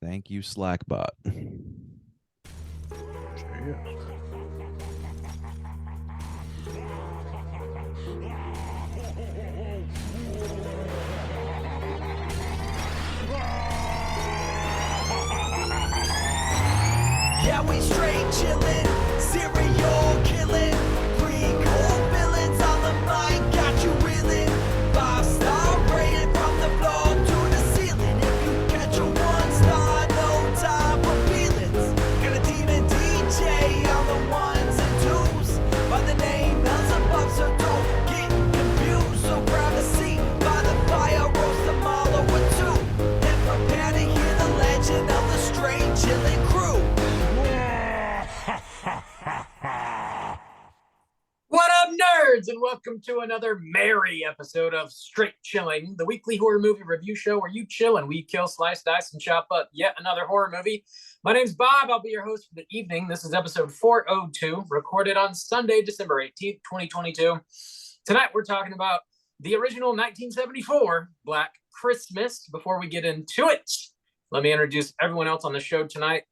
Thank you, Slackbot. Yeah, we straight chillin', serial killing, pre-cold villains on the mic, got you reeling. 5-star rated from the floor to the ceiling. If you catch a 1-star, no time for feelings. Got a demon DJ on the ones and twos, by the name Beelzebub, so don't get confused. So grab a seat by the fire, roast them all over two, and prepare to hear the legend of the straight chillin' crew. What up, nerds, and welcome to another merry episode of Straight Chilling, the weekly horror movie review show where you chill and we kill, slice, dice, and chop up yet another horror movie. My name's Bob. I'll be your host for the evening. This is episode 402, recorded on Sunday, December 18th, 2022. Tonight, we're talking about the original 1974 Black Christmas. Before we get into it, let me introduce everyone else on the show tonight.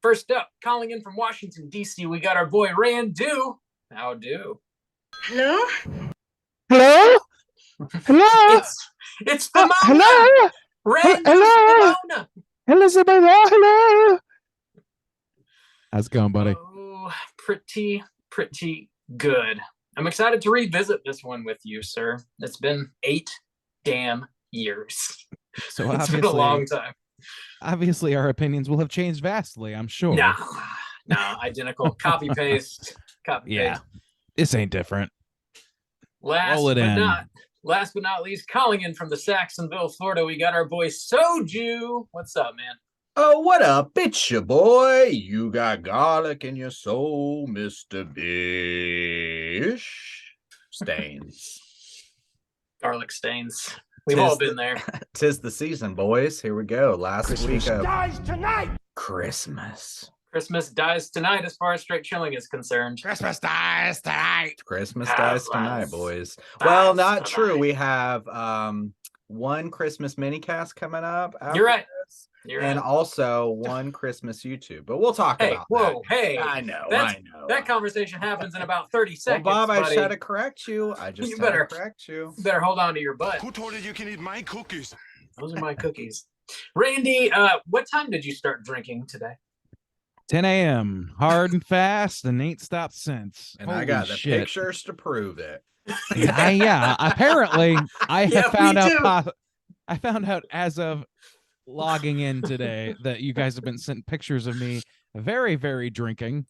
First up, calling in from Washington, D.C., we got our boy Randu. How do? Hello? Hello? Hello? It's Pomona! Hello? Randu Hello? Pomona! Elizabeth, hello? How's it going, buddy? Oh, pretty good. I'm excited to revisit this one with you, sir. It's been 8 damn years. So It's been a long time. Obviously, our opinions will have changed vastly, I'm sure. No, identical. Copy paste. Yeah, this ain't different. Last Roll it in. Last but not least, calling in from the Saxonville, Florida, we got our boy Soju. What's up, man? Oh, what up? It's your boy. You got garlic in your soul, Mr. Bish. Stains. Garlic stains. We've all been there. Tis the season, boys. Here we go. Last week of Dies tonight! Christmas. Christmas dies tonight as far as straight chilling is concerned. Christmas dies tonight. Christmas Ah, dies tonight, dies. boys. Well, Dies not true. tonight. We have one Christmas minicast coming up. after You're right. this, You're and right. also one Christmas YouTube. But we'll talk Hey, about whoa, that. hey. I know. That conversation happens in about 30 Well, seconds, Bob, I just buddy. had to correct you. I just You had better- to correct you. You better hold on to your butt. Who told you you can eat my cookies? Those are my cookies. Randy, what time did you start drinking today? 10 a.m. Hard and fast and ain't stopped since. And I Holy got the shit. pictures to prove it. Yeah, apparently I Yeah, have found me out. too. I found out as of logging in today that you guys have been sending pictures of me very drinking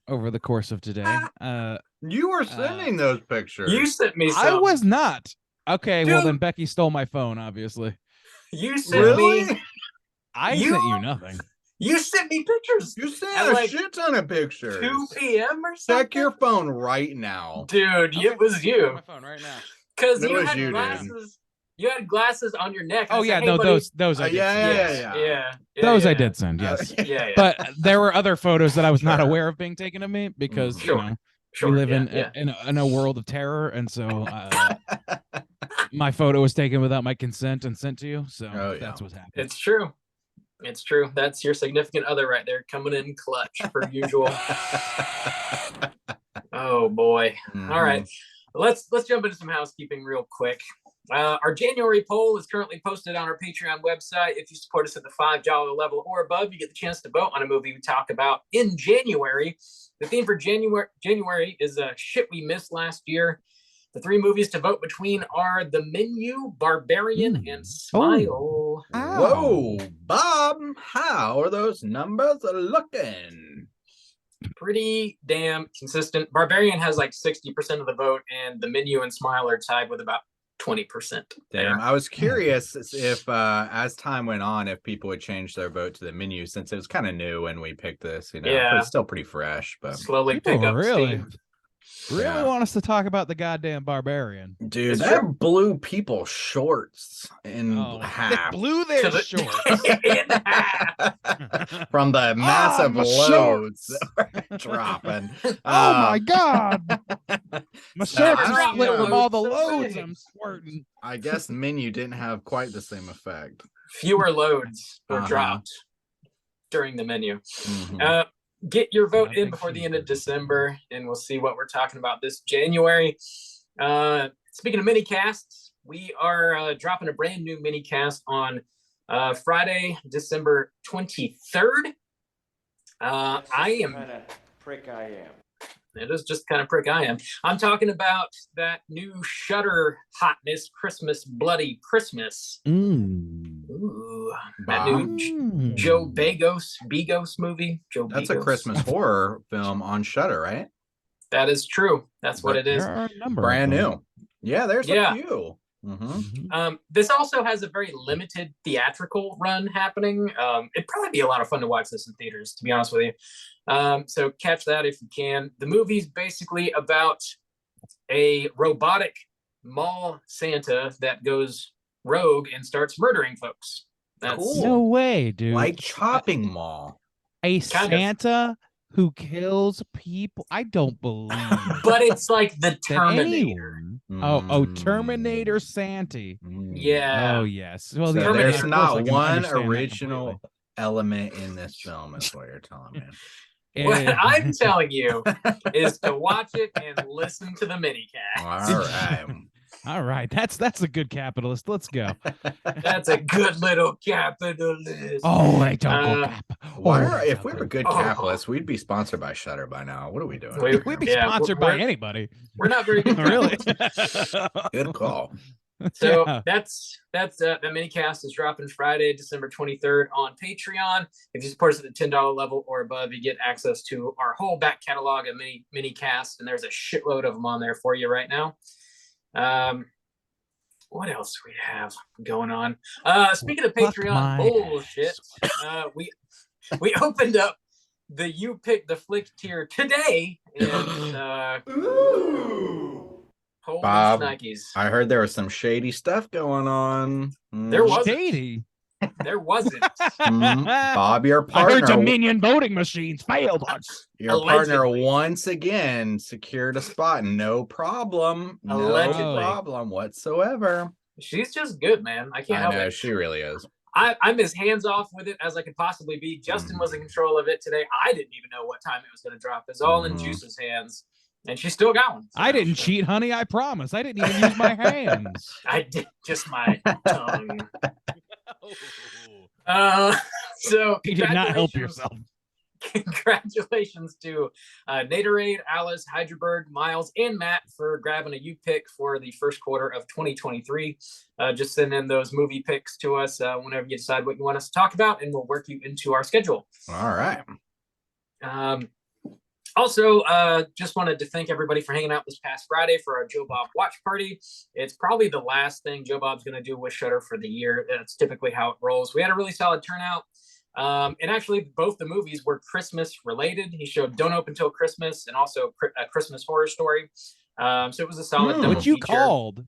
over the course of today. You were sending those pictures. You sent me I some. was not. Okay, well Dude. then Becky stole my phone, obviously. You sent really? me. I You- sent you nothing. You sent me pictures. You sent At a like shit ton of pictures. 2 p.m. or something. Check your phone right now. Dude, Okay, it was I'm on you. my phone right now. Because It you was had you, dude. glasses. You had glasses on your neck. Oh I said, yeah, "Hey, no, buddy." those I did yeah, send. yeah, Yes. Yeah. Those I yeah. did send, yes. Yeah. But there were other photos that I was not Sure. aware of being taken of me because Sure. you know Sure, we live yeah. in a world of terror, and so my photo was taken without my consent and sent to you. So Oh, yeah. that's what's happening. It's true. It's true. That's your significant other right there, coming in clutch per usual. Oh boy. Mhm. All right. Let's jump into some housekeeping real quick. Our January poll is currently posted on our Patreon website. If you support us at the $5 level or above, you get the chance to vote on a movie we talk about in January. The theme for January is shit we missed last year. The 3 movies to vote between are The Menu, Barbarian, and Smile. Whoa, Bob, how are those numbers looking? Pretty damn consistent. Barbarian has like 60% of the vote, and The Menu and Smile are tied with about 20%. Damn, I was curious if, as time went on, if people would change their vote to the menu since it was kind of new when we picked this. You know, Yeah. but it's still pretty fresh. But Slowly People pick up really steam. Really Yeah. want us to talk about the goddamn barbarian? Dude, It's that true. blew people shorts in Oh, they half. blew To their the- shorts. in half. From the massive my loads shorts! that were dropping. Oh my Um, god! My So shorts I are don't split from know. all the So loads big. I'm squirting. I guess menu didn't have quite the same effect. Fewer loads were Uh-huh. dropped during the menu. Mhm. Get your vote Not in big before the end of cheeseburgers. December, and we'll see what we're talking about this January. Speaking of mini casts, we are dropping a brand new mini cast on Friday, December 23rd. I am. Kind of prick I am. It is just kind of prick I am. I'm talking about that new Shudder hotness, Christmas Bloody Christmas. Ooh, that new Joe Begos movie. Joe That's a Begos. Christmas horror film on Shudder, right? That is true. That's what it is. There are a number Brand of them. new. Yeah, there's Yeah. a few. Mhm. Mhm. This also has a very limited theatrical run happening. It'd probably be a lot of fun to watch this in theaters, to be honest with you. So catch that if you can. The movie's basically about a robotic mall Santa that goes rogue and starts murdering folks. That's Cool. No way, dude. Like Chopping Mall. A kind of. Santa who kills people. I don't believe But it's like the that Terminator. anyone. Oh, Terminator Santa. Yeah. Oh yes. Well, So the Terminator. there's of course I not can one understand that original completely. element in this film, is what you're telling me. What Eh, I'm telling you is to watch it and listen to the mini cast. All right. all right, that's a good capitalist. Let's go. That's a good little capitalist. Oh, I don't go Uh, cap. Why Oh, are, I if don't we go were good Oh. capitalists, we'd be sponsored by Shudder by now. What are we doing? We- We'd be Yeah, sponsored by we're- anybody. We're not very good. Really? Good call. So Yeah. that's the mini cast is dropping Friday, December 23rd on Patreon. If you support us at the $10 level or above, you get access to our whole back catalog of mini cast, and there's a shitload of them on there for you right now. What else do we have going on? Speaking of Fuck Patreon my bullshit, we opened up the You Pick the Flick tier today, and holy Bob, Nikes. I heard there was some shady stuff going on. There was- Shady. There wasn't. Bob, your I heard partner, Dominion voting machines failed us. your partner Allegedly. once again secured a spot. No problem. No Allegedly. problem whatsoever. She's just good, man. I can't I help know, it. she really is. I'm as hands off with it as I could possibly be. Justin was in control of it today. I didn't even know what time it was going to drop. It's all in Mhm. Juice's hands, and she still got one. I didn't cheat, honey. I promise. I didn't even use my hands. I did just my tongue. So You did not help congratulations- yourself. Congratulations to Naderade, Alice, Hydraberg, Miles, and Matt for grabbing a U pick for the first quarter of 2023. Just send in those movie picks to us whenever you decide what you want us to talk about, and we'll work you into our schedule. All right. Also, just wanted to thank everybody for hanging out this past Friday for our Joe Bob watch party. It's probably the last thing Joe Bob's going to do with Shudder for the year. That's typically how it rolls. We had a really solid turnout. And actually, both the movies were Christmas related. He showed Don't Open Till Christmas and also A Christmas Horror Story. So it was a solid double Which you feature. called.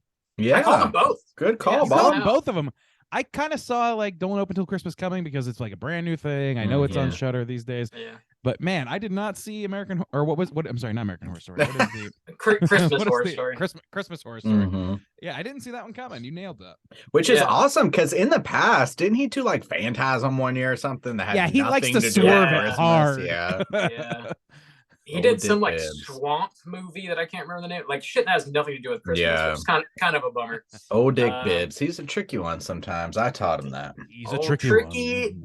I called Yeah. them both. Good call, Yeah, You Bob. called Bob. both of them. I kind of saw like Don't Open Till Christmas coming because it's like a brand new thing. I know it's on Yeah. Shudder these days. Yeah. But man, I did not see American or what I'm sorry, not American Horror Story. What is the Christmas what is Horror the Story. Christmas Horror Story. Mhm. Yeah, I didn't see that one coming. You nailed that. Which is Yeah. awesome because in the past, didn't he do like Phantasm one year or something that had Yeah, he likes nothing to do with swerve it Christmas? hard. Yeah. Yeah. He Oh, did some like dickheads. swamp movie that I can't remember the name. Like shit that has nothing to do with Christmas. Yeah. Which is kind of a bummer. Oh, Dick Um, Bibbs. He's a tricky one sometimes. I taught him that. He's Oh, tricky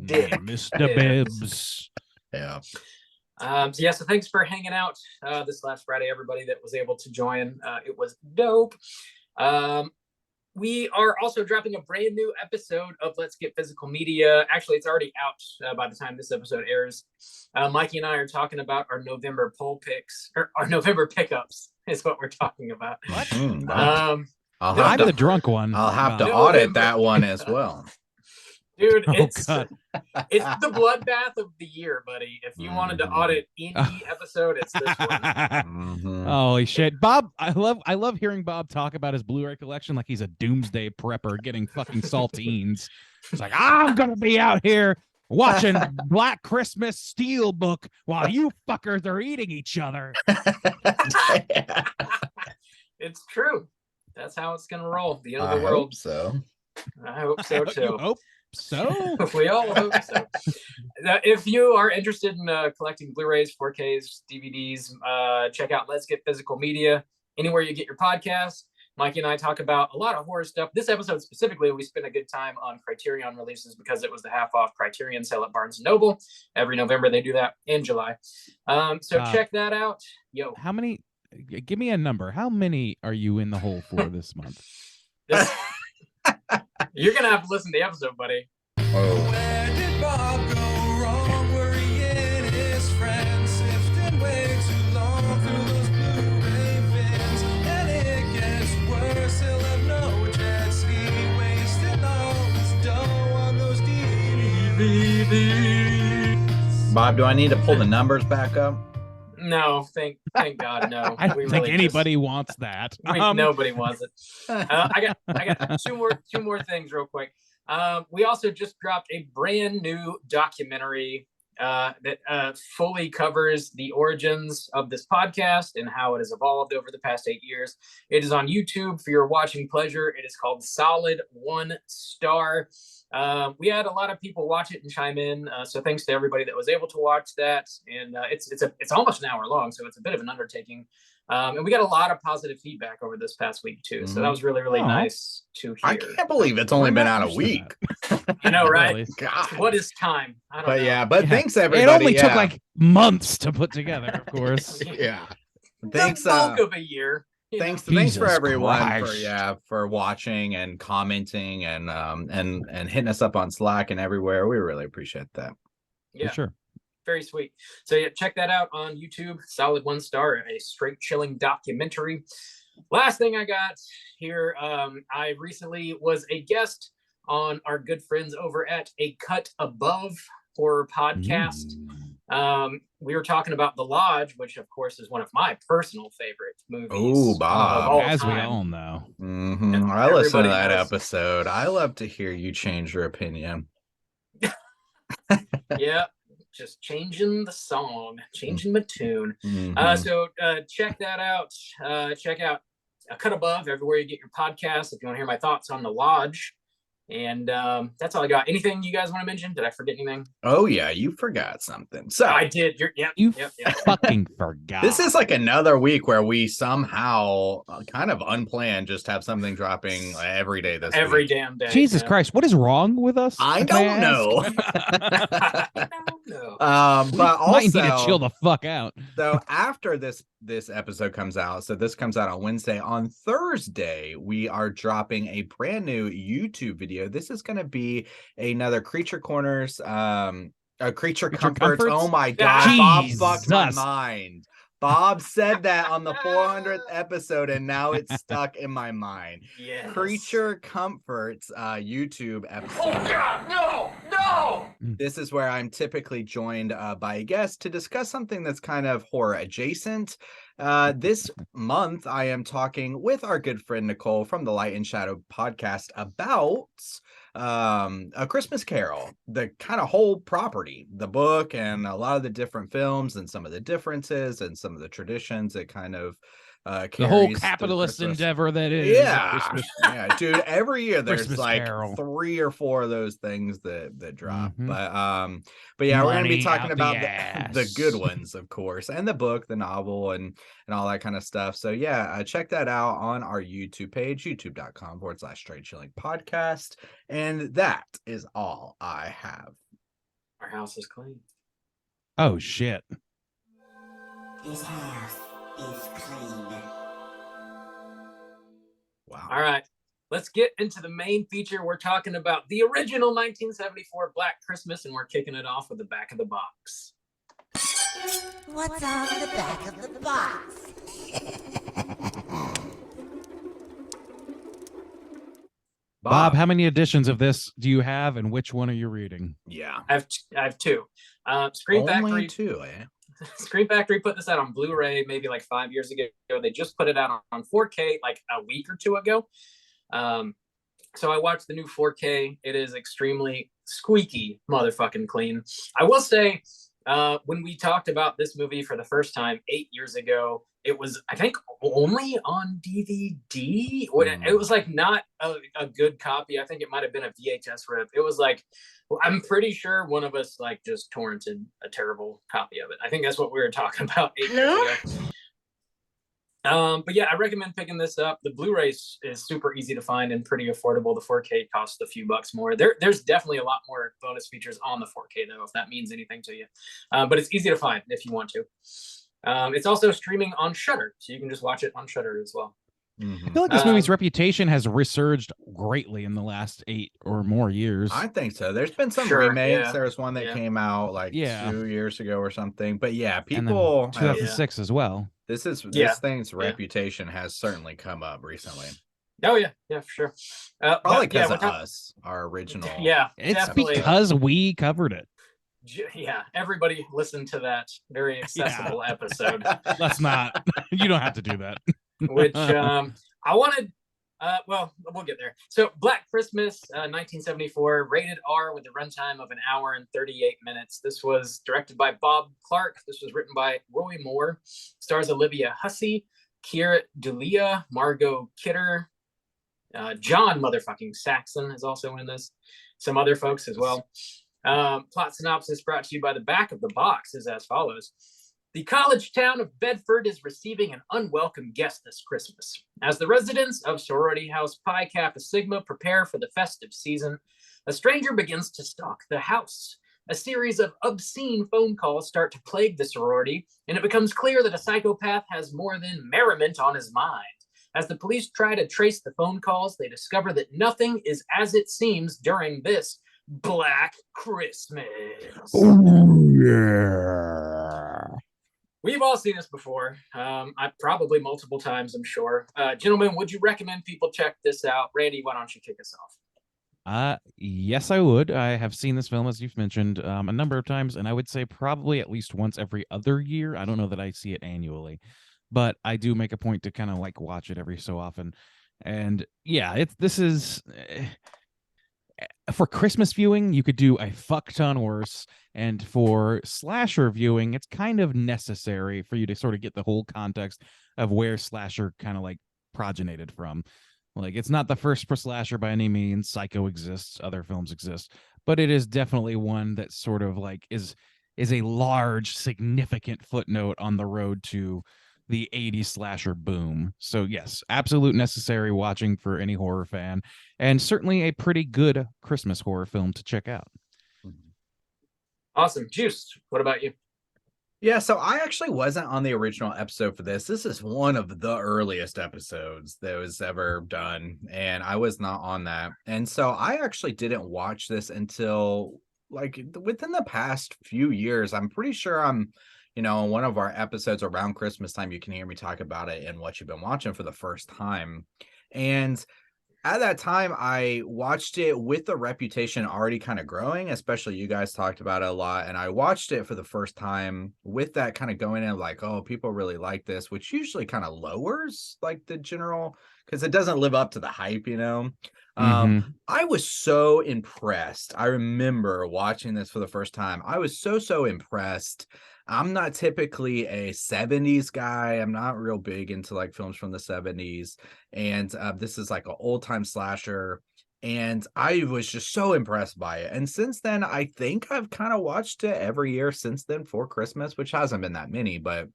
dick. Mr. Bibbs. Yeah. So thanks for hanging out this last Friday, everybody that was able to join. It was dope. We are also dropping a brand new episode of Let's Get Physical Media. Actually, it's already out by the time this episode airs. Mikey and I are talking about our November poll picks, or our November pickups is what we're talking about. Wow. Um, I'll no, have I'm to, the drunk one. I'll have to Bob. No, audit November. that one as well. Dude, Oh, it's God. it's the bloodbath of the year, buddy. If you wanted to audit any episode, it's this one. Mhm. Holy shit, Bob! I love hearing Bob talk about his Blu-ray collection like he's a doomsday prepper getting fucking saltines. It's like I'm gonna be out here watching Black Christmas Steelbook while you fuckers are eating each other. It's true. That's how it's gonna roll. The end of I the world. hope so. I hope so You too. hope so. We all hope so. If you are interested in collecting Blu-rays, 4Ks, DVDs, check out Let's Get Physical Media. Anywhere you get your podcasts. Mikey and I talk about a lot of horror stuff. This episode specifically, we spent a good time on Criterion releases because it was the half-off Criterion sale at Barnes & Noble. Every November they do that, in July. So check that out. Yo, How many? Give me a number. How many are you in the hole for this month? you're gonna have to listen to the episode, buddy. Oh. Where did Bob go wrong? Were he and his friends sifting way too long through those Blu-ray bins? And it gets worse, he'll have no jet ski, wasting all his dough on those DVDs. Bob, do I need to pull the numbers back up? No, thank God, no. I don't We think really anybody wants that. nobody wants it. I got two more things real quick. We also just dropped a brand new documentary that fully covers the origins of this podcast and how it has evolved over the past 8 years. It is on YouTube for your watching pleasure. It is called Solid 1 Star. We had a lot of people watch it and chime in, so thanks to everybody that was able to watch that. And it's almost an hour long, so it's a bit of an undertaking. And we got a lot of positive feedback over this past week too, so that was really Aw. nice to hear. I can't believe it's only Why been not out a push week. I know, right? Really. God. What is time? I don't But know. yeah, but Yeah. thanks everybody. It only took yeah. like months to put together, of course. Yeah. the Thanks. bulk of a year. you know? Thanks for Jesus everyone Christ. for watching and commenting and hitting us up on Slack and everywhere. We really appreciate that. Yeah, For sure. very sweet. So yeah, check that out on YouTube. Solid 1 Star, a straight chilling documentary. Last thing I got here, I recently was a guest on our good friends over at A Cut Above horror podcast. We were talking about The Lodge, which of course is one of my personal favorite movies. Oh, Bob. of all As we time. all know. Mhm. I listened to Everybody that knows. episode. I love to hear you change your opinion. Yeah, just changing the song, changing the tune. Mhm. So check that out. Check out A Cut Above everywhere you get your podcasts if you want to hear my thoughts on The Lodge. And that's all I got. Anything you guys want to mention? Did I forget anything? Oh yeah, you forgot something. So I did. Yep. You Yep. fucking forgot. this is like another week where we somehow kind of unplanned just have something dropping every day this Every week. damn day. Jesus yeah. Christ, what is wrong with us? I if don't ask? know. I don't know. But Might need to also, chill the fuck out. so after this episode comes out, so this comes out on Wednesday. On Thursday, we are dropping a brand new YouTube video. This is going to be another Creature Corners, Creature Comforts. Oh my God, Bob fucked my Jesus. mind. Bob said that on the 400th episode, and now it's stuck in my mind. Yes. Creature Comforts YouTube episode. Oh God, no! This is where I'm typically joined by a guest to discuss something that's kind of horror adjacent. This month, I am talking with our good friend Nicole from the Light and Shadow podcast about A Christmas Carol, the kind of whole property, the book, and a lot of the different films and some of the differences and some of the traditions it kind of The whole carries through capitalist Christmas. endeavor that is. Yeah, Christmas. yeah, dude. Every year there's Christmas like Carol. 3 or 4 of those things that drop. Mhm. But yeah, we're gonna be Money talking out the about the good ass. ones, of course, and the book, the novel, and all that kind of stuff. So yeah, check that out on our YouTube page, youtube.com/straight chilling podcast. And that is all I have. Our house is clean. Oh shit. This house is clean. Wow. All right. Let's get into the main feature. We're talking about the original 1974 Black Christmas, and we're kicking it off with the back of the box. What's on the back of the box? Bob, how many editions of this do you have, and which one are you reading? Yeah. I have two. Screen Only Factory. two, eh? Screen Factory put this out on Blu-ray maybe like 5 years ago. They just put it out on 4K like a week or two ago. So I watched the new 4K. It is extremely squeaky motherfucking clean. I will say, when we talked about this movie for the first time 8 years ago, it was, I think, only on DVD. It was like not a good copy. I think it might have been a VHS rip. It was like, I'm pretty sure one of us like just torrented a terrible copy of it. I think that's what we were talking about 8 years ago. But yeah, I recommend picking this up. The Blu-ray is super easy to find and pretty affordable. The 4K costs a few bucks more. There's definitely a lot more bonus features on the 4K though, if that means anything to you. But it's easy to find if you want to. It's also streaming on Shudder, so you can just watch it on Shudder as well. I feel like this movie's reputation has resurged greatly in the last 8 or more years. I think so. There's been some Sure, remakes. yeah. There was one that Yeah. came out like 2 years ago or something. But yeah, And then people 2006 as well. this Yeah. thing's reputation has certainly come up recently. Oh yeah, for sure. Probably but, yeah, because of we're us, our original. Yeah, It's definitely. because we covered it. Yeah, everybody listened to that very accessible episode. Let's not. You don't have to do that. Which I wanted. Well, we'll get there. So, Black Christmas, 1974, rated R with a runtime of 1 hour and 38 minutes. This was directed by Bob Clark. This was written by Roy Moore. Stars Olivia Hussey, Keira Dullea, Margot Kidder, John motherfucking Saxon is also in this. Some other folks as well. Plot synopsis brought to you by the back of the box is as follows. The college town of Bedford is receiving an unwelcome guest this Christmas. As the residents of sorority house Pi Kappa Sigma prepare for the festive season, a stranger begins to stalk the house. A series of obscene phone calls start to plague the sorority, and it becomes clear that a psychopath has more than merriment on his mind. As the police try to trace the phone calls, they discover that nothing is as it seems during this Black Christmas. Yeah. We've all seen this before. I probably multiple times, I'm sure. Gentlemen, would you recommend people check this out? Randy, why don't you kick us off? Yes, I would. I have seen this film, as you've mentioned, a number of times, and I would say probably at least once every other year. I don't know that I see it annually, but I do make a point to kind of like watch it every so often. And yeah, this is for Christmas viewing, you could do a fuck ton worse. And for slasher viewing, it's kind of necessary for you to sort of get the whole context of where slasher kind of like progenited from. Like, it's not the first slasher by any means. Psycho exists, other films exist, but it is definitely one that sort of like is a large, significant footnote on the road to the 80s slasher boom. So yes, absolute necessary watching for any horror fan, and certainly a pretty good Christmas horror film to check out. Awesome. Juice, what about you? Yeah, so I actually wasn't on the original episode for this. This is one of the earliest episodes that was ever done, and I was not on that. And so I actually didn't watch this until like within the past few years. I'm pretty sure I'm, one of our episodes around Christmas time, you can hear me talk about it and what you've been watching for the first time. And at that time, I watched it with the reputation already kind of growing, especially you guys talked about it a lot. And I watched it for the first time with that kind of going in like, oh, people really like this, which usually kind of lowers like the general, because it doesn't live up to the hype, I was so impressed. I remember watching this for the first time. I was so impressed. I'm not typically a 70s guy. I'm not real big into like films from the 70s. And this is like an old time slasher. And I was just so impressed by it. And since then, I think I've kind of watched it every year since then for Christmas, which hasn't been that many, but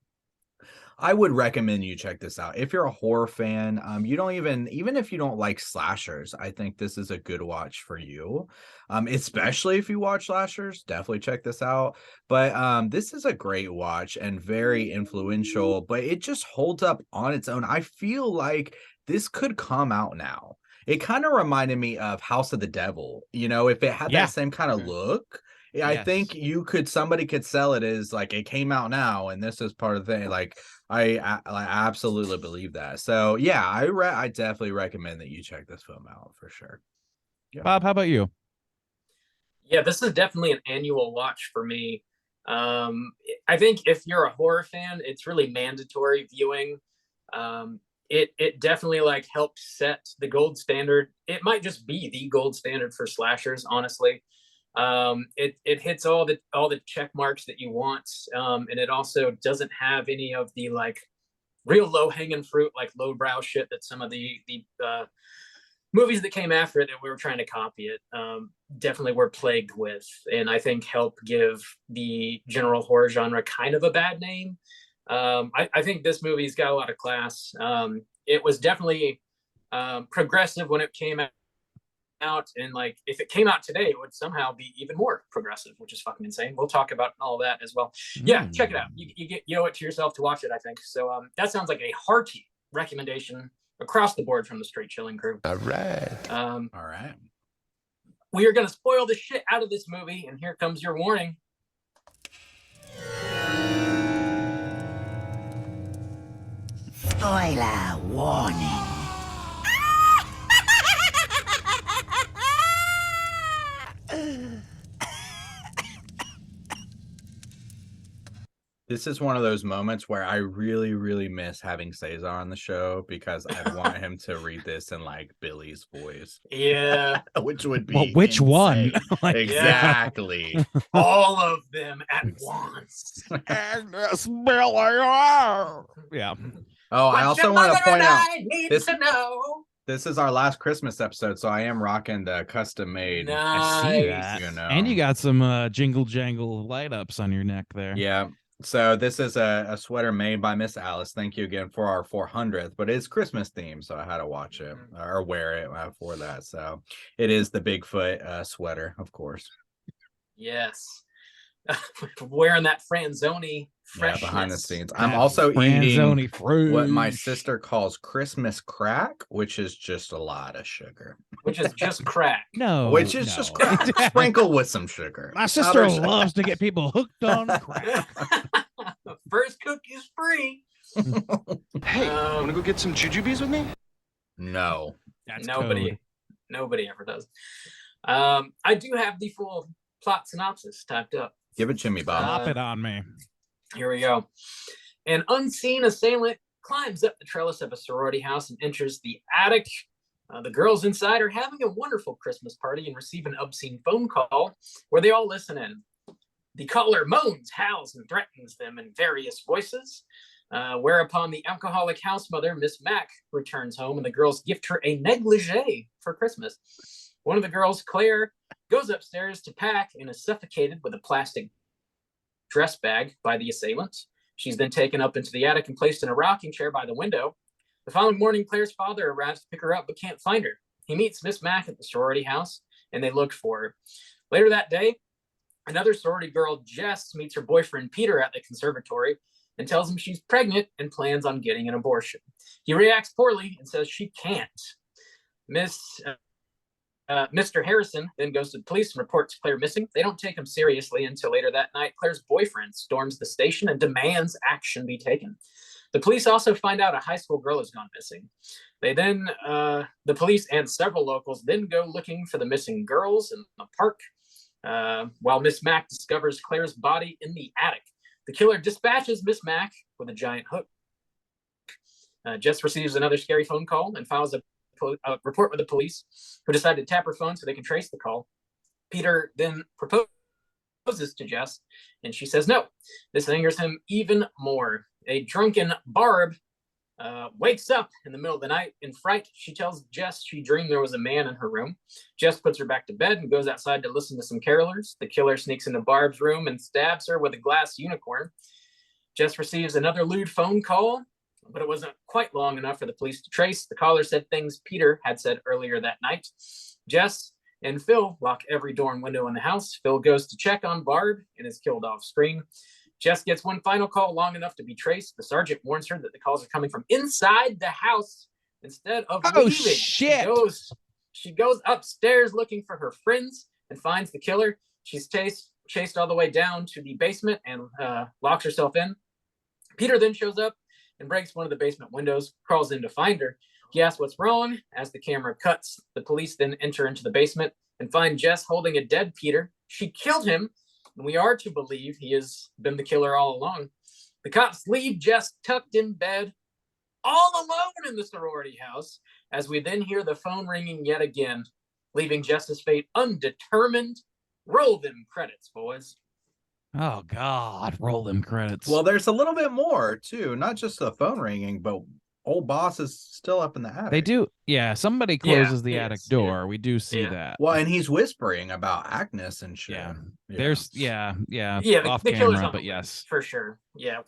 I would recommend you check this out. If you're a horror fan, you don't even if you don't like slashers, I think this is a good watch for you. Especially if you watch slashers, definitely check this out. But this is a great watch and very influential, but it just holds up on its own. I feel like this could come out now. It kind of reminded me of House of the Devil, if it had that same kind of look. Yeah, I think somebody could sell it as like it came out now and this is part of the thing. Like I absolutely believe that. So yeah, I definitely recommend that you check this film out for sure. Bob, how about you? Yeah, this is definitely an annual watch for me. I think if you're a horror fan, it's really mandatory viewing. It definitely like helps set the gold standard. It might just be the gold standard for slashers, honestly. It hits all the check marks that you want, and it also doesn't have any of the like real low hanging fruit, like lowbrow shit that some of the movies that came after it that we were trying to copy it definitely were plagued with, and I think help give the general horror genre kind of a bad name. I think this movie's got a lot of class. It was definitely progressive when it came out, and like if it came out today, it would somehow be even more progressive, which is fucking insane. We'll talk about all that as well. Yeah, check it out. You owe it to yourself to watch it, I think. So that sounds like a hearty recommendation across the board from the Straight Chilling crew. All right. All right. We are going to spoil the shit out of this movie, and here comes your warning. Spoiler warning. This is one of those moments where I really, really miss having Cesar on the show because I want him to read this in like Billy's voice. Yeah. Which would be Well, which one? insane. Like, Exactly. All of them at once. Agnes Miller. Yeah. Oh, I also want to point out need this- to know. this is our last Christmas episode, so I am rocking the custom made. I see Nice. that. You know. And you got some jingle jangle light ups on your neck there. Yeah. So this is a sweater made by Miss Alice. Thank you again for our 400th, but it's Christmas themed, so I had to watch it or wear it for that. So it is the Bigfoot sweater, of course. Yes. Wearing that Franzoni Yeah, freshness. behind the scenes. I'm also eating Franzoni fruit. what my sister calls Christmas crack, which is just a lot of sugar. Which is just crack. No. Which is just crack sprinkled with some sugar. My sister Others- loves to get people hooked on crack. First cookie's free. Hey, Um, wanna go get some jujubes with me? No. That's nobody code. nobody ever does. I do have the full plot synopsis typed up. Give it to me, Bob. Pop it on me. Here we go. An unseen assailant climbs up the trellis of a sorority house and enters the attic. The girls inside are having a wonderful Christmas party and receive an obscene phone call where they all listen in. The caller moans, howls, and threatens them in various voices. Whereupon the alcoholic house mother, Miss Mac, returns home and the girls gift her a negligee for Christmas. One of the girls, Claire, goes upstairs to pack and is suffocated with a plastic dress bag by the assailant. She's then taken up into the attic and placed in a rocking chair by the window. The following morning, Claire's father arrives to pick her up but can't find her. He meets Miss Mac at the sorority house and they look for her. Later that day, another sorority girl, Jess, meets her boyfriend Peter at the conservatory and tells him she's pregnant and plans on getting an abortion. He reacts poorly and says she can't. Mr. Harrison then goes to the police and reports Claire missing. They don't take him seriously until later that night. Claire's boyfriend storms the station and demands action be taken. The police also find out a high school girl has gone missing. The police and several locals then go looking for the missing girls in the park, while Miss Mac discovers Claire's body in the attic. The killer dispatches Miss Mac with a giant hook. Jess receives another scary phone call and files a report with the police, who decide to tap her phone so they can trace the call. Peter then proposes to Jess, and she says no. This angers him even more. A drunken Barb wakes up in the middle of the night in fright. She tells Jess she dreamed there was a man in her room. Jess puts her back to bed and goes outside to listen to some carolers. The killer sneaks into Barb's room and stabs her with a glass unicorn. Jess receives another lewd phone call, but it wasn't quite long enough for the police to trace. The caller said things Peter had said earlier that night. Jess and Phil lock every door and window in the house. Phil goes to check on Barb and is killed off screen. Jess gets one final call long enough to be traced. The sergeant warns her that the calls are coming from inside the house instead of leaving. Shit. She goes upstairs looking for her friends and finds the killer. She's chased all the way down to the basement and locks herself in. Peter then shows up and breaks one of the basement windows, crawls in to find her. He asks what's wrong. As the camera cuts, the police then enter into the basement and find Jess holding a dead Peter. She killed him, and we are to believe he has been the killer all along. The cops leave Jess tucked in bed, all alone in the sorority house, as we then hear the phone ringing yet again, leaving Jess's fate undetermined. Roll them credits, boys. Oh God, roll them credits. Well, there's a little bit more too, not just the phone ringing, but old boss is still up in the attic. they do, yeah. Somebody Yeah, closes the he attic is, yeah. door. We do see Yeah. that. Well, and he's whispering about Agnes and shit. Yeah. Yeah. There's Yeah, off the killer's camera, on the but yes. for sure. Yeah.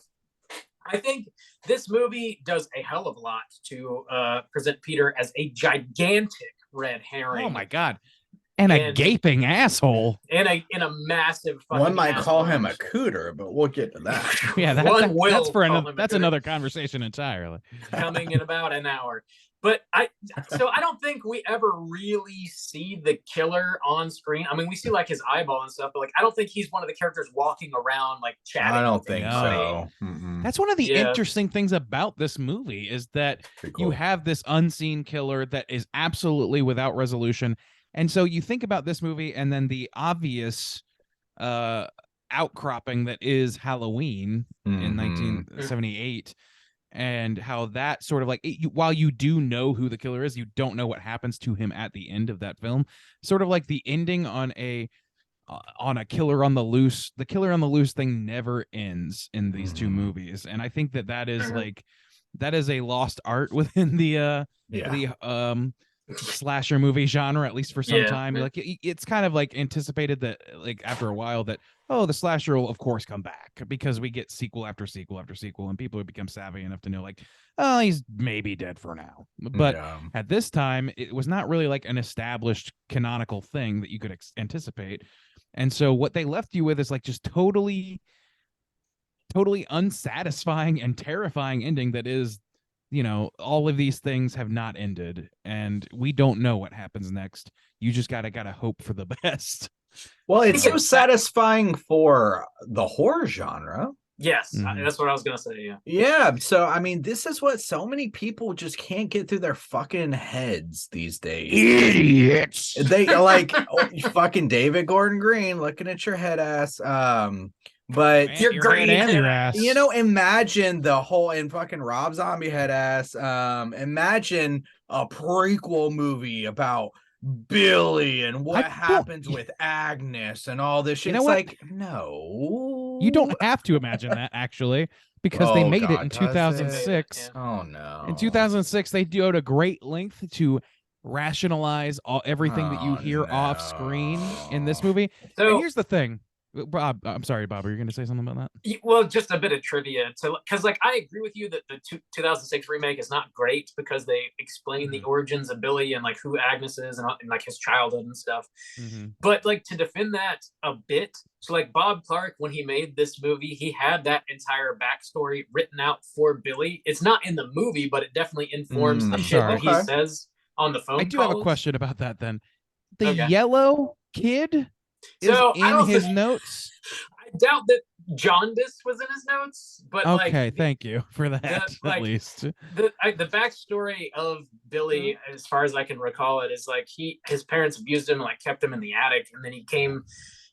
I think this movie does a hell of a lot to present Peter as a gigantic red herring. Oh my God, and a And- gaping asshole. In a massive fucking One might call him a asshole. cooter, but we'll get to that. Yeah, One will that's for call another. him a That's good- another conversation entirely. coming in about an hour. But I don't think we ever really see the killer on screen. I mean, we see like his eyeball and stuff, but like I don't think he's one of the characters walking around like chatting. I don't with think anybody. so. Mm-mm. That's one of the Yeah. interesting things about this movie is that Pretty you cool. have this unseen killer that is absolutely without resolution. And so you think about this movie and then the obvious outcropping that is Halloween in Mhm. 1978 and how that sort of like while you do know who the killer is, you don't know what happens to him at the end of that film. Sort of like the ending on a killer on the loose. The killer on the loose thing never ends in these two Mhm. movies, and I think that is Mhm. like that is a lost art within the slasher movie genre, at least for some Yeah. time. Like it's kind of like anticipated that like after a while that the slasher will of course come back because we get sequel after sequel after sequel and people have become savvy enough to know like, oh, he's maybe dead for now. But Yeah. at this time it was not really like an established canonical thing that you could anticipate. And so what they left you with is like just totally unsatisfying and terrifying ending that is, you know, all of these things have not ended and we don't know what happens next. You just gotta hope for the best. Well, it's Yeah. so satisfying for the horror genre. Yes, Mhm. that's what I was gonna say. Yeah. Yeah. So, I mean, this is what so many people just can't get through their fucking heads these days. Idiots. They like fucking David Gordon Green looking at your head ass. But You're Your great head and your at- ass. you know, imagine the whole and fucking Rob Zombie head ass. Imagine a prequel movie about Billy and what I don't- happens with Agnes and all this shit. You know It's what? like, no, You don't have to imagine that actually, because they Oh, made it God, in does it? 2006. Yeah. Oh no! In 2006, they go to great length to rationalize everything that you Oh, hear off screen in this no. movie. And So here's the thing, Bob. I'm sorry, Bob. Are you going to say something about that? well, just a bit of trivia. So, because like I agree with you that the 2006 remake is not great because they explain the origins of Billy and like who Agnes is and like his childhood and stuff. But like to defend that a bit, so like Bob Clark, when he made this movie, he had that entire backstory written out for Billy. It's not in the movie, but it definitely informs the I'm shit sorry. that he Okay. says on the phone. I do have a calls. question about that. Then the Okay. yellow kid is So, I in don't his think- notes. I doubt that jaundice was in his notes, but Okay, like thank you for that. At like, least the backstory of Billy, as far as I can recall it, is like his parents abused him, like kept him in the attic, and then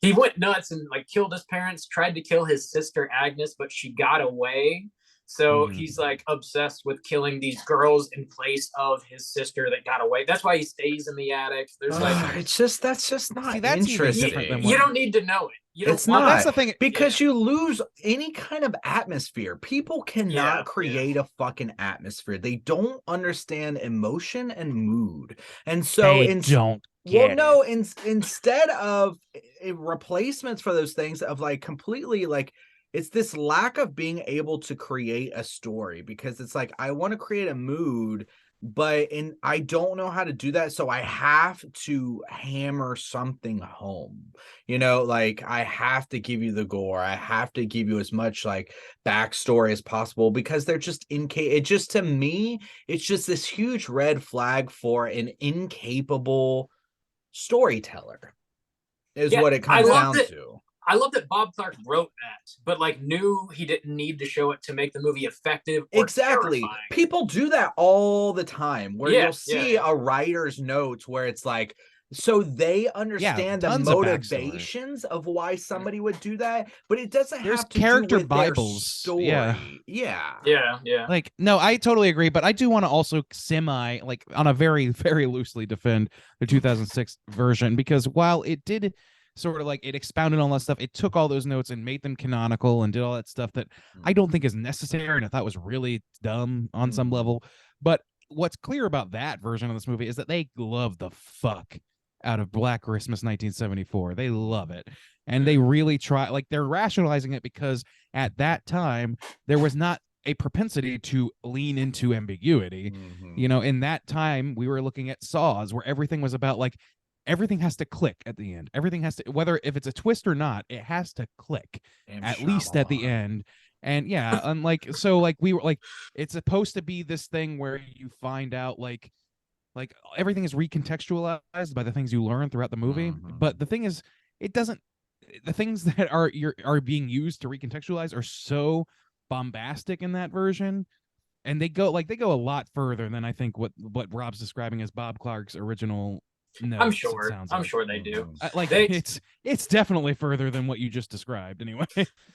he went nuts and like killed his parents, tried to kill his sister Agnes, but she got away. So Mhm. he's like obsessed with killing these girls in place of his sister that got away. That's why he stays in the attic. There's like It's just that's just not See, that's even interesting. different than you don't need to know it. You don't It's want well, that's not. the thing. Because you lose any kind of atmosphere. People cannot Yeah, create a fucking atmosphere. They don't understand emotion and mood. And so They in don't. well, get no, it. instead of replacements for those things of like completely like it's this lack of being able to create a story because it's like I want to create a mood, but I don't know how to do that, so I have to hammer something home. You know, like I have to give you the gore, I have to give you as much like backstory as possible because they're just it just to me, it's just this huge red flag for an incapable storyteller is Yeah, what it I comes love down that- to. I love that Bob Clark wrote that, but like knew he didn't need to show it to make the movie effective or Exactly. terrifying. People do that all the time where Yeah, you'll see a writer's notes where it's like, so they understand the tons of backstory. motivations of why somebody would do that, but it doesn't There's have to character do with their Bibles. story. Yeah. Yeah. Like, no, I totally agree, but I do want to also like on a very, very loosely defend the 2006 version, because while it did sort of like it expounded on all that stuff, it took all those notes and made them canonical and did all that stuff that I don't think is necessary and I thought was really dumb on some level. But what's clear about that version of this movie is that they love the fuck out of Black Christmas 1974. They love it. And they really try, like, they're rationalizing it because at that time there was not a propensity to lean into ambiguity. You know, in that time we were looking at Saws where everything was about like everything has to click at the end. Everything has to, whether if it's a twist or not, it has to click at least at the end. And yeah, unlike, so like we were like, it's supposed to be this thing where you find out like everything is recontextualized by the things you learn throughout the movie. But the thing is, it doesn't, the things that are being used to recontextualize are so bombastic in that version, and they go a lot further than I think what Rob's describing as Bob Clark's original. No, I'm sure they do. Like They- it's definitely further than what you just described. Anyway,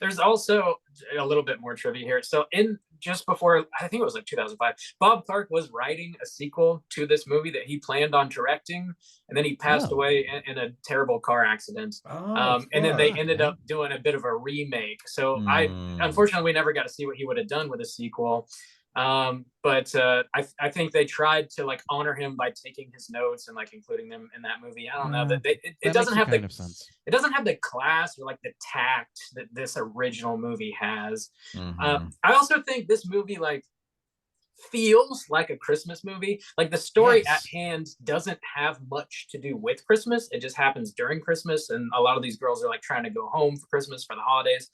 There's also a little bit more trivia here. So in just before, I think it was like 2005, Bob Clark was writing a sequel to this movie that he planned on directing, and then he passed away in a terrible car accident. And then they ended up doing a bit of a remake. So unfortunately, we never got to see what he would have done with a sequel. But I think they tried to like honor him by taking his notes and like including them in that movie. I don't know that it doesn't have kind of sense. It doesn't have the class or like the tact that this original movie has. I also think this movie like feels like a Christmas movie. Like the story at hand doesn't have much to do with Christmas. It just happens during Christmas, and a lot of these girls are like trying to go home for Christmas for the holidays.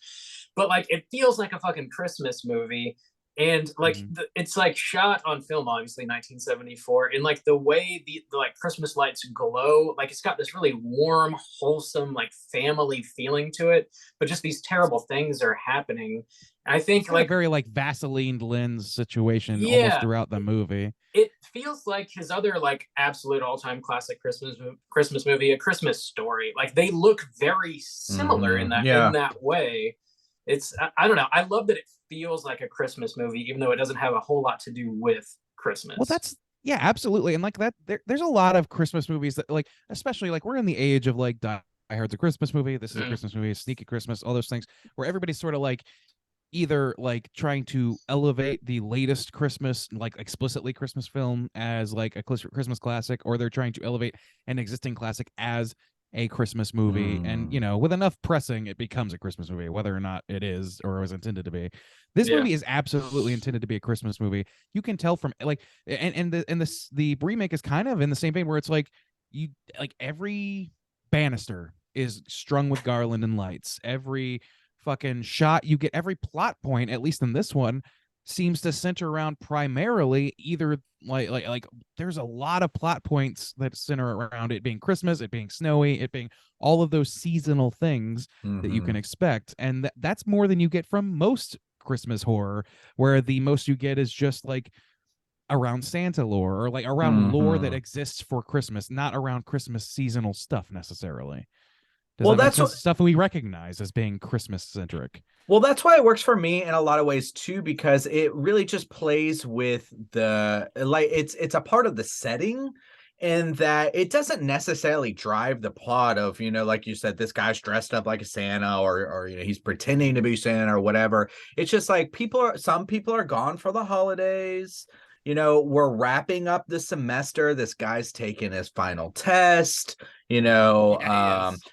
But like it feels like a fucking Christmas movie. And like it's like shot on film, obviously 1974, and like the way the like Christmas lights glow, like it's got this really warm, wholesome, like family feeling to it. But just these terrible things are happening. I think it's like a very like Vaseline lens situation almost throughout the movie. It feels like his other like absolute all-time classic Christmas movie, A Christmas Story. Like they look very similar in that way. It's I don't know. I love that it feels like a Christmas movie, even though it doesn't have a whole lot to do with Christmas. Well, that's absolutely. And like that, there's a lot of Christmas movies that like, especially like we're in the age of like Die Hard's a Christmas movie. This is a Christmas movie, Sneaky Christmas, all those things where everybody's sort of like either like trying to elevate the latest Christmas, like explicitly Christmas film as like a Christmas classic, or they're trying to elevate an existing classic as a Christmas movie. And you know, with enough pressing it becomes a Christmas movie, whether or not it is or was intended to be. This movie is absolutely intended to be a Christmas movie. You can tell from like, and the remake is kind of in the same vein where it's like you like every banister is strung with garland and lights. Every fucking shot you get, every plot point, at least in this one, seems to center around primarily either like there's a lot of plot points that center around it being Christmas, it being snowy, it being all of those seasonal things that you can expect. And that's more than you get from most Christmas horror, where the most you get is just like around Santa lore, or like around lore that exists for Christmas, not around Christmas seasonal stuff necessarily. Well, that's stuff we recognize as being Christmas centric. Well, that's why it works for me in a lot of ways too, because it really just plays with the like it's a part of the setting, and that it doesn't necessarily drive the plot of, you know, like you said, this guy's dressed up like a Santa, or you know, he's pretending to be Santa or whatever. It's just like some people are gone for the holidays. You know, we're wrapping up the semester. This guy's taking his final test. You know,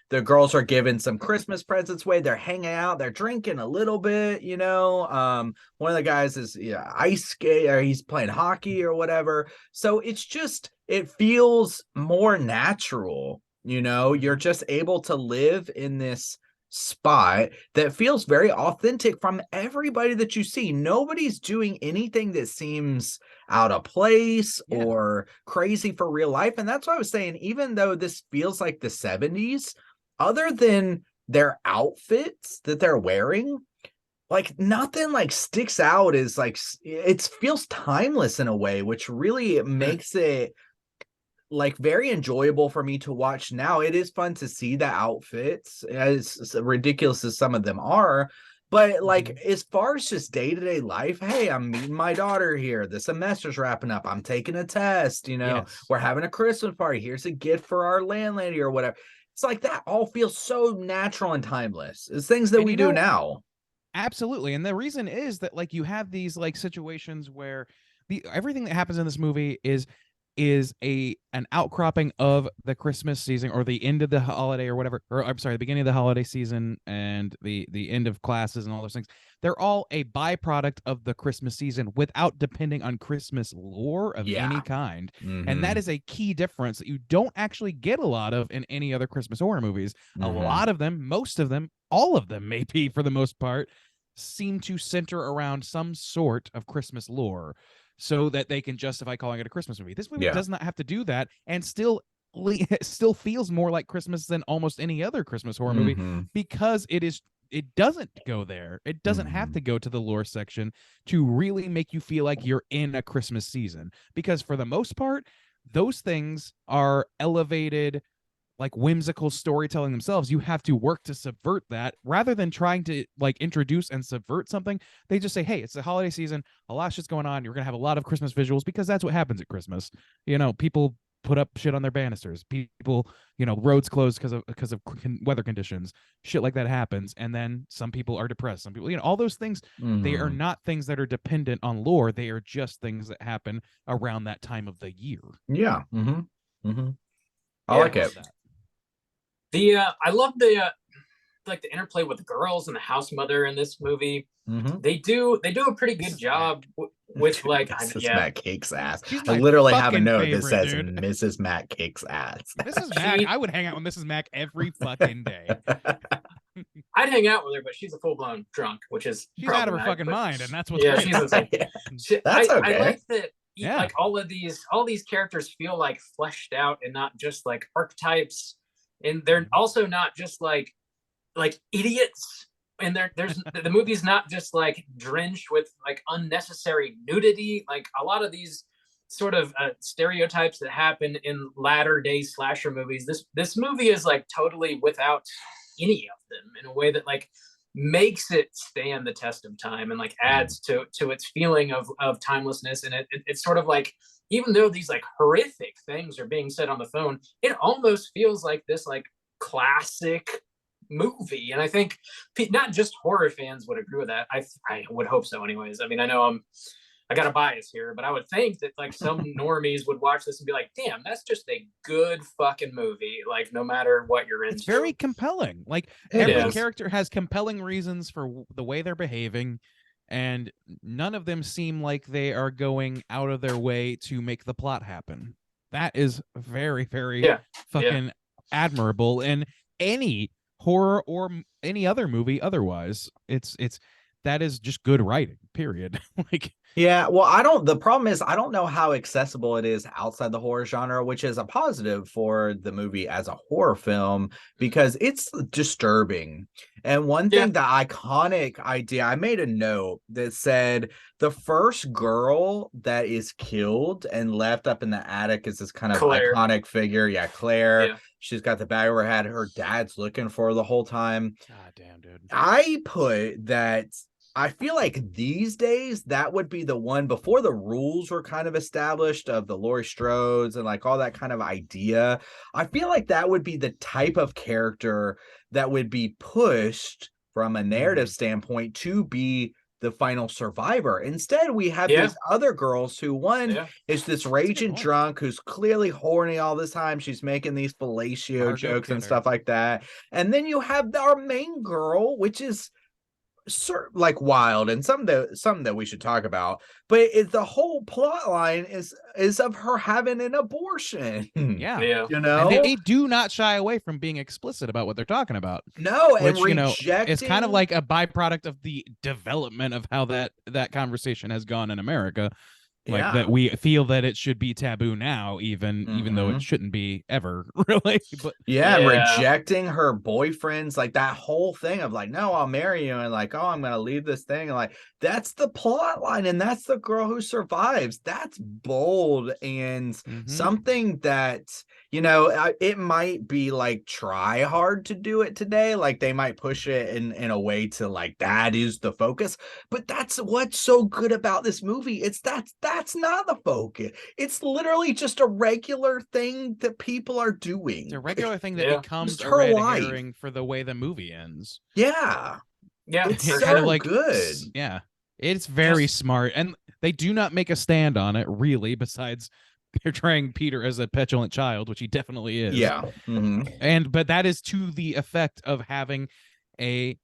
the girls are giving some Christmas presents away. They're hanging out. They're drinking a little bit. You know, one of the guys is ice skate, or he's playing hockey or whatever. So it's just, it feels more natural. You know, you're just able to live in this spot that feels very authentic from everybody that you see. Nobody's doing anything that seems out of place or crazy for real life. And that's why I was saying, even though this feels like the 70s, other than their outfits that they're wearing, like nothing like sticks out as like it feels timeless in a way, which really makes it like very enjoyable for me to watch now. It is fun to see the outfits, as ridiculous as some of them are. But like as far as just day-to-day life, hey, I'm meeting my daughter here. The semester's wrapping up. I'm taking a test, we're having a Christmas party. Here's a gift for our landlady or whatever. It's like that all feels so natural and timeless. It's things that we do now. Absolutely. And the reason is that like you have these like situations where everything that happens in this movie is an outcropping of the Christmas season or the end of the holiday or whatever, or I'm sorry, the beginning of the holiday season and the end of classes and all those things. They're all a byproduct of the Christmas season without depending on Christmas lore of any kind. And that is a key difference that you don't actually get a lot of in any other Christmas horror movies. A lot of them, most of them, all of them maybe for the most part, seem to center around some sort of Christmas lore, so that they can justify calling it a Christmas movie. This movie does not have to do that, and still feels more like Christmas than almost any other Christmas horror movie because it doesn't go there. It doesn't have to go to the lore section to really make you feel like you're in a Christmas season, because for the most part, those things are elevated, like whimsical storytelling themselves. You have to work to subvert that rather than trying to like introduce and subvert something. They just say, hey, it's the holiday season, a lot of shit's going on, you're gonna have a lot of Christmas visuals, because that's what happens at Christmas. People put up shit on their banisters, people, roads closed because of weather conditions, shit like that happens. And then some people are depressed, some people, all those things, they are not things that are dependent on lore. They are just things that happen around that time of the year. I like it. I love the interplay with the girls and the house mother in this movie. They do a pretty good job with like Mrs. Matt Cake's ass. I literally have a note that says Mrs. Matt Cake's ass. Mrs. Mac, I would hang out with Mrs. Mac every fucking day. I'd hang out with her, but she's a full-blown drunk, which is she's out of her fucking mind, and that's what's she's insane. That's okay. I like that. Like all these characters feel like fleshed out and not just like archetypes, and they're also not just like idiots. And there's the movie's not just like drenched with like unnecessary nudity. Like a lot of these sort of stereotypes that happen in latter day slasher movies, this movie is like totally without any of them, in a way that like makes it stand the test of time and like adds to its feeling of timelessness. And it's sort of like, even though these like horrific things are being said on the phone, it almost feels like this like classic movie. And I think not just horror fans would agree with that. I would hope so anyways. I mean, I know I got a bias here, but I would think that like some normies would watch this and be like, damn, that's just a good fucking movie, like no matter what you're into. It's very compelling. Like every character has compelling reasons for the way they're behaving, and none of them seem like they are going out of their way to make the plot happen. That is very, very fucking admirable in any horror or any other movie. Otherwise, that is just good writing, period. Like, yeah, well, the problem is I don't know how accessible it is outside the horror genre, which is a positive for the movie as a horror film, because it's disturbing. And one thing, the iconic idea, I made a note that said the first girl that is killed and left up in the attic is this kind of iconic figure. Yeah, Claire. Yeah. She's got the bag over her head. Her dad's looking for her the whole time. God damn, dude. I put that. I feel like these days that would be the one, before the rules were kind of established of the Laurie Strodes and like all that kind of idea. I feel like that would be the type of character that would be pushed from a narrative standpoint to be the final survivor. Instead, we have these other girls who, one is this raging drunk who's clearly horny all the time. She's making these fellatio jokes and stuff like that. And then you have our main girl, which is like wild and something that we should talk about, but the whole plot line is of her having an abortion. And they do not shy away from being explicit about what they're talking about. No, which, it's kind of like a byproduct of the development of how that conversation has gone in America. like Yeah. that we feel that it should be taboo now, even though it shouldn't be ever, really. But Yeah, and Yeah. rejecting her boyfriends, like that whole thing of like, no, I'll marry you, and like, oh, I'm gonna leave this thing, and like that's the plot line, and that's the girl who survives. That's bold and Mhm. something that, you know, it might be like try hard to do it today, like they might push it in a way to like that is the focus, but that's what's so good about this movie. It's that's not the focus. It's literally just a regular thing that people are doing. it's a regular thing that Yeah. becomes Just a her red life. herring for the way the movie ends. Yeah, Yeah, it's for so Kind of sure. like good. Yeah, it's very Just- smart, and they do not make a stand on it really. Besides portraying Peter as a petulant child, which he definitely is. Yeah. Mhm. But that is to the effect of having a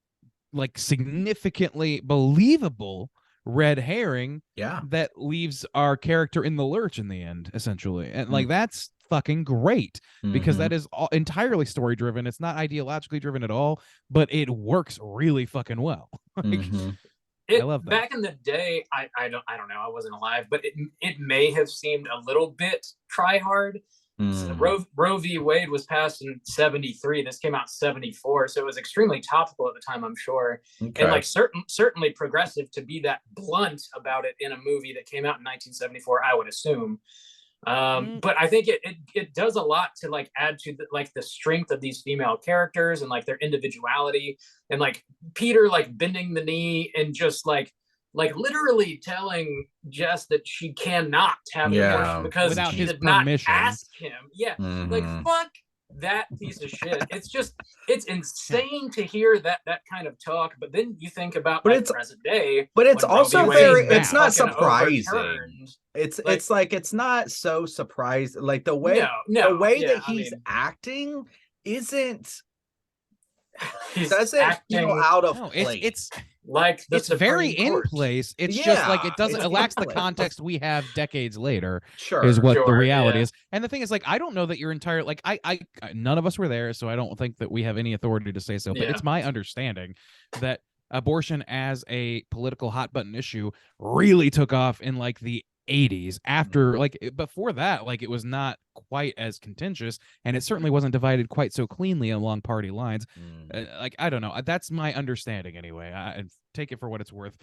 like significantly believable red herring Yeah. that leaves our character in the lurch in the end, essentially. And like Mm. that's fucking great because Mhm. that is entirely story driven. It's not ideologically driven at all, but it works really fucking well. Like, Mhm. It, love that. Back in the day, I don't know, I wasn't alive, but it may have seemed a little bit try hard. Mm. Roe v. Wade was passed in 73. This came out in 74, so it was extremely topical at the time, I'm sure. Okay. And like certainly progressive to be that blunt about it in a movie that came out in 1974, I would assume. But I think it does a lot to like add to the strength of these female characters and like their individuality, and like Peter like bending the knee and just like literally telling Jess that she cannot have an Yeah. abortion because Without she his did not permission. ask him. Yeah, like Mhm. fuck that piece of shit. It's insane to hear that kind of talk, but then you think about But like it's- present day, But it's when Roe also v. Wade very got it's not fucking surprising. overturned. It's Like- it's like it's not so surprising. Like the way No, the way yeah, that I he's mean, acting isn't he's doesn't feel acting out of no, place. it's like the it's very Supreme in Court. place. It's just like Yeah, it doesn't it's it lacks the in place. context we have decades later. Sure. Is what the Sure, reality yeah. is. And the thing is, like, I don't know that your entire like I none of us were there, so I don't think that we have any authority to say so. But Yeah. it's my understanding that abortion as a political hot button issue really took off in like the 80s. After like before that, like it was not quite as contentious, and it certainly wasn't divided quite so cleanly along party lines. Like I don't know, that's my understanding anyway. I take it for what it's worth.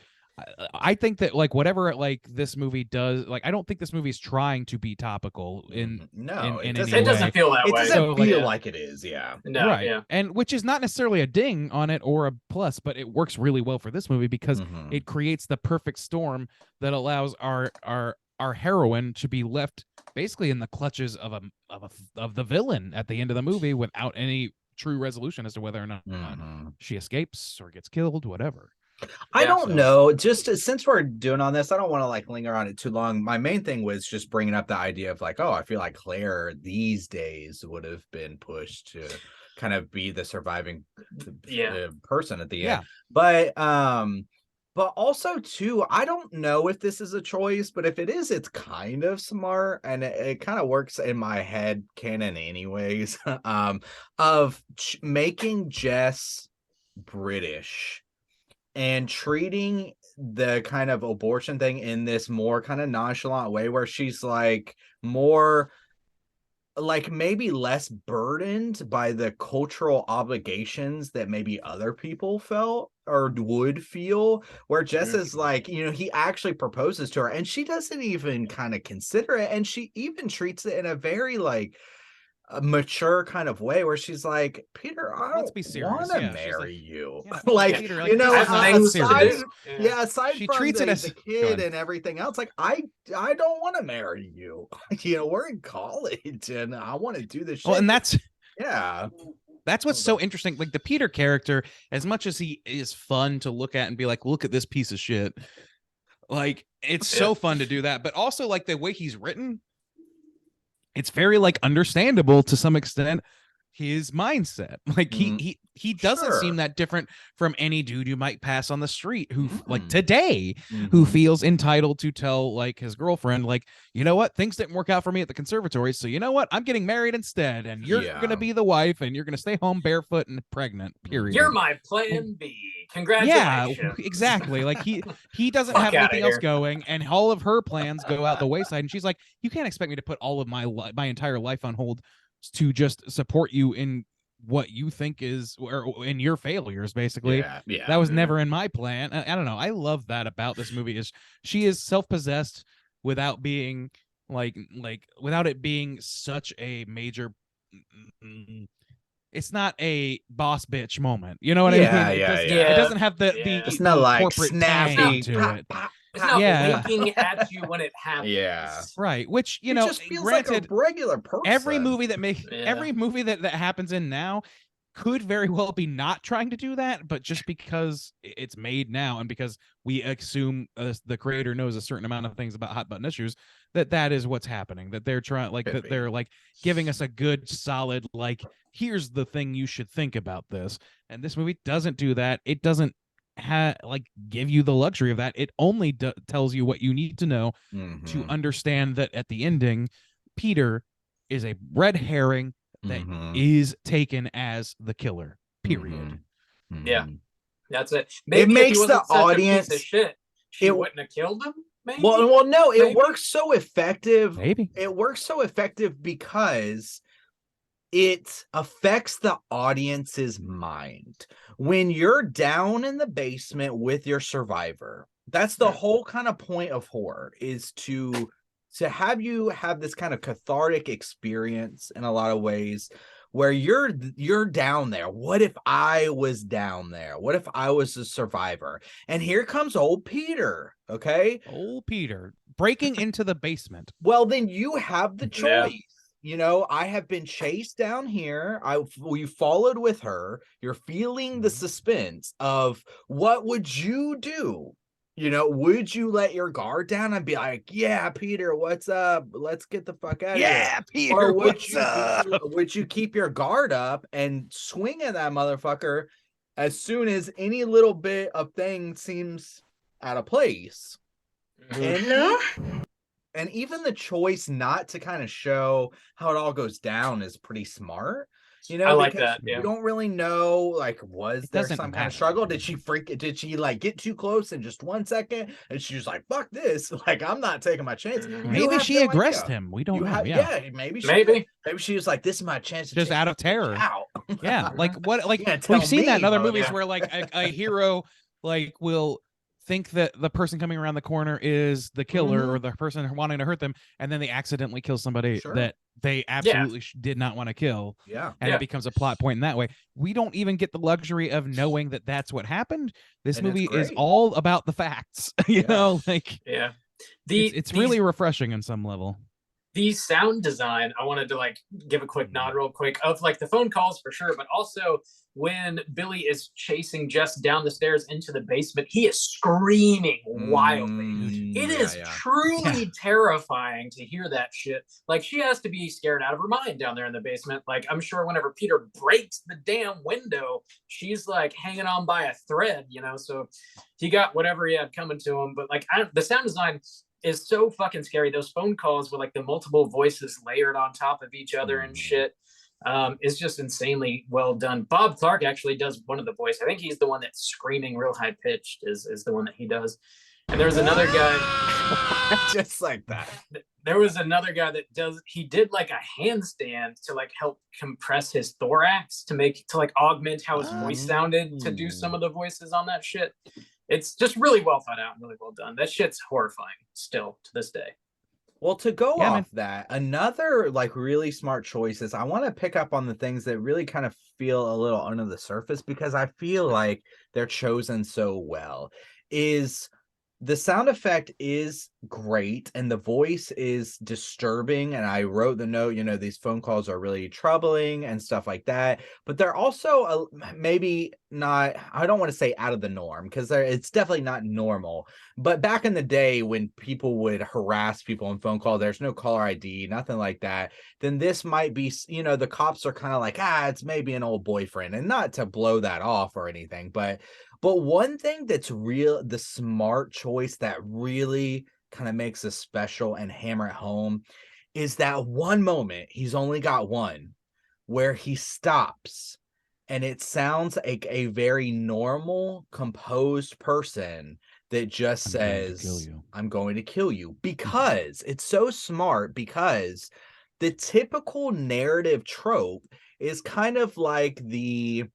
I think that like whatever like this movie does, like I don't think this movie is trying to be topical in No, in it any It doesn't way. feel that It way. doesn't So, like, feel yeah. like it is. Yeah. No, right. yeah. And which is not necessarily a ding on it or a plus, but it works really well for this movie because Mhm. it creates the perfect storm that allows our heroine to be left basically in the clutches of the villain at the end of the movie without any true resolution as to whether or not Mhm. she escapes or gets killed, whatever. I Yeah, don't so- know. Just since we're doing on this, I don't want to like linger on it too long. My main thing was just bringing up the idea of like, oh, I feel like Claire these days would have been pushed to kind of be the surviving Yeah. person at the Yeah. end. But also too, I don't know if this is a choice, but if it is, it's kind of smart and it kind of works in my head canon anyways. Of making Jess British and treating the kind of abortion thing in this more kind of nonchalant way where she's like more like maybe less burdened by the cultural obligations that maybe other people felt or would feel, where Jess is like, you know, he actually proposes to her and she doesn't even kind of consider it, and she even treats it in a very like a mature kind of way where she's like, Peter, I Let's don't be serious. want to Yeah, she's marry like- you. yeah, like, Peter, you know, I have things to aside, do. yeah, aside She from treats it as- the go kid ahead. and everything else, like I don't want to marry you. You know, we're in college and I want to do this shit. Well, and that's yeah. what's so interesting. Like the Peter character, as much as he is fun to look at and be like, look at this piece of shit. Like it's so fun to do that, but also like the way he's written, it's very like understandable to some extent. his mindset. Like he doesn't Sure. seem that different from any dude you might pass on the street who like Mm. today who feels entitled to tell like his girlfriend, like, you know what, things didn't work out for me at the conservatory, so you know what, I'm getting married instead, and you're Yeah. gonna be the wife, and you're gonna stay home barefoot and pregnant, period. You're my plan B. Yeah, Congratulations. exactly. Like he doesn't Fuck have outta anything else here. going, and all of her plans go out the wayside. And she's like, "You can't expect me to put all of my entire life on hold to just support you in what you think is or in your failures." Basically, yeah. that was never in my plan. I don't know. I love that about this movie is she is self-possessed without being like without it being such a major. It's not a boss bitch moment. You know what Yeah, I mean? yeah, doesn't, yeah. It doesn't have the Yeah. It's the not like corporate snappy. tang to pop, it. pop, It's not Yeah. winking at you when it happens. Yeah. Right, which you It know, just feels granted, like a regular person. every movie that Yeah. every movie that happens in now could very well be not trying to do that, but just because it's made now and because we assume the creator knows a certain amount of things about hot button issues, that is what's happening, that they're trying like Could that be. they're like giving us a good solid like, here's the thing you should think about this. And this movie doesn't do that. It doesn't like give you the luxury of that. It only tells you what you need to know to Mhm. understand that at the ending, Peter is a red herring that Mhm. is taken as the killer. Period. Mhm. Yeah. Mhm. That's it. Maybe if he makes the wasn't such a piece audience- of shit, she it- wouldn't have killed him. Maybe. Well, no, it Maybe. works so effective. Maybe. It works so effective because it affects the audience's mind. When you're down in the basement with your survivor, that's the Yeah. whole kind of point of horror, is to have you have this kind of cathartic experience in a lot of ways where you're down there. What if I was down there? What if I was a survivor? And here comes old Peter, okay? Old Peter breaking into the basement. Well, then you have the Yeah. choice. You know, I have been chased down here. You followed with her. You're feeling the suspense of what would you do? You know, would you let your guard down and be like, "Yeah, Peter, what's up? Let's get the fuck out of here." Peter. Or would you keep your guard up and swing at that motherfucker as soon as any little bit of thing seems out of place? And even the choice not to kind of show how it all goes down is pretty smart. You know, I like because that, yeah. You don't really know, like, was It there doesn't some kind matter. of struggle? Did she like get too close in just 1 second? And she was like, "Fuck this! Like, I'm not taking my chance." Mhm. You Maybe have she no aggressed idea. him. We don't You know. have, Yeah. maybe Maybe. she was like, "This is my chance to Just take out of this bitch terror. out." Yeah. Like what? Like Yeah, tell we've seen that in me, other oh, movies yeah. where like a hero like will think that the person coming around the corner is the killer or the person wanting to hurt them, and then they accidentally kill somebody Sure. that they absolutely did not want to kill, Yeah. and Yeah. it becomes a plot point in that way. We don't even get the luxury of knowing that that's what happened. This And it's movie is great. all about the facts. You Yeah. know, like Yeah. it's really refreshing on some level. The sound design, I wanted to like give a quick nod real quick of like the phone calls for sure, but also when Billy is chasing Jess down the stairs into the basement, he is screaming wildly. It is truly terrifying to hear that shit. Like, she has to be scared out of her mind down there in the basement. Like, I'm sure whenever Peter breaks the damn window, she's like hanging on by a thread, you know? So he got whatever he had coming to him. But like, the sound design is so fucking scary. Those phone calls with like the multiple voices layered on top of each other and shit. Is just insanely well done. Bob Clark actually does one of the voice. I think he's the one that's screaming real high pitched is the one that he does. And there's another guy Just like that. there was another guy that he did like a handstand to like help compress his thorax to like augment how his voice sounded to do some of the voices on that shit. It's just really well thought out and really well done. That shit's horrifying still to this day. Well, to go Yeah, off man. that, another like really smart choice is I want to pick up on the things that really kind of feel a little under the surface because I feel like they're chosen so well. Is the sound effect is great and the voice is disturbing. And I wrote the note, these phone calls are really troubling and stuff like that. But they're also maybe I don't want to say out of the norm, because it's definitely not normal. But back in the day when people would harass people on phone call, there's no caller ID, nothing like that. Then this might be, the cops are kind of like, it's maybe an old boyfriend, and not to blow that off or anything. But one thing that's the smart choice that really kind of makes us special and hammer it home is that one moment, he's only got one, where he stops. And it sounds like a very normal, composed person that just says, I'm going to kill you. Because it's so smart, because the typical narrative trope is kind of like the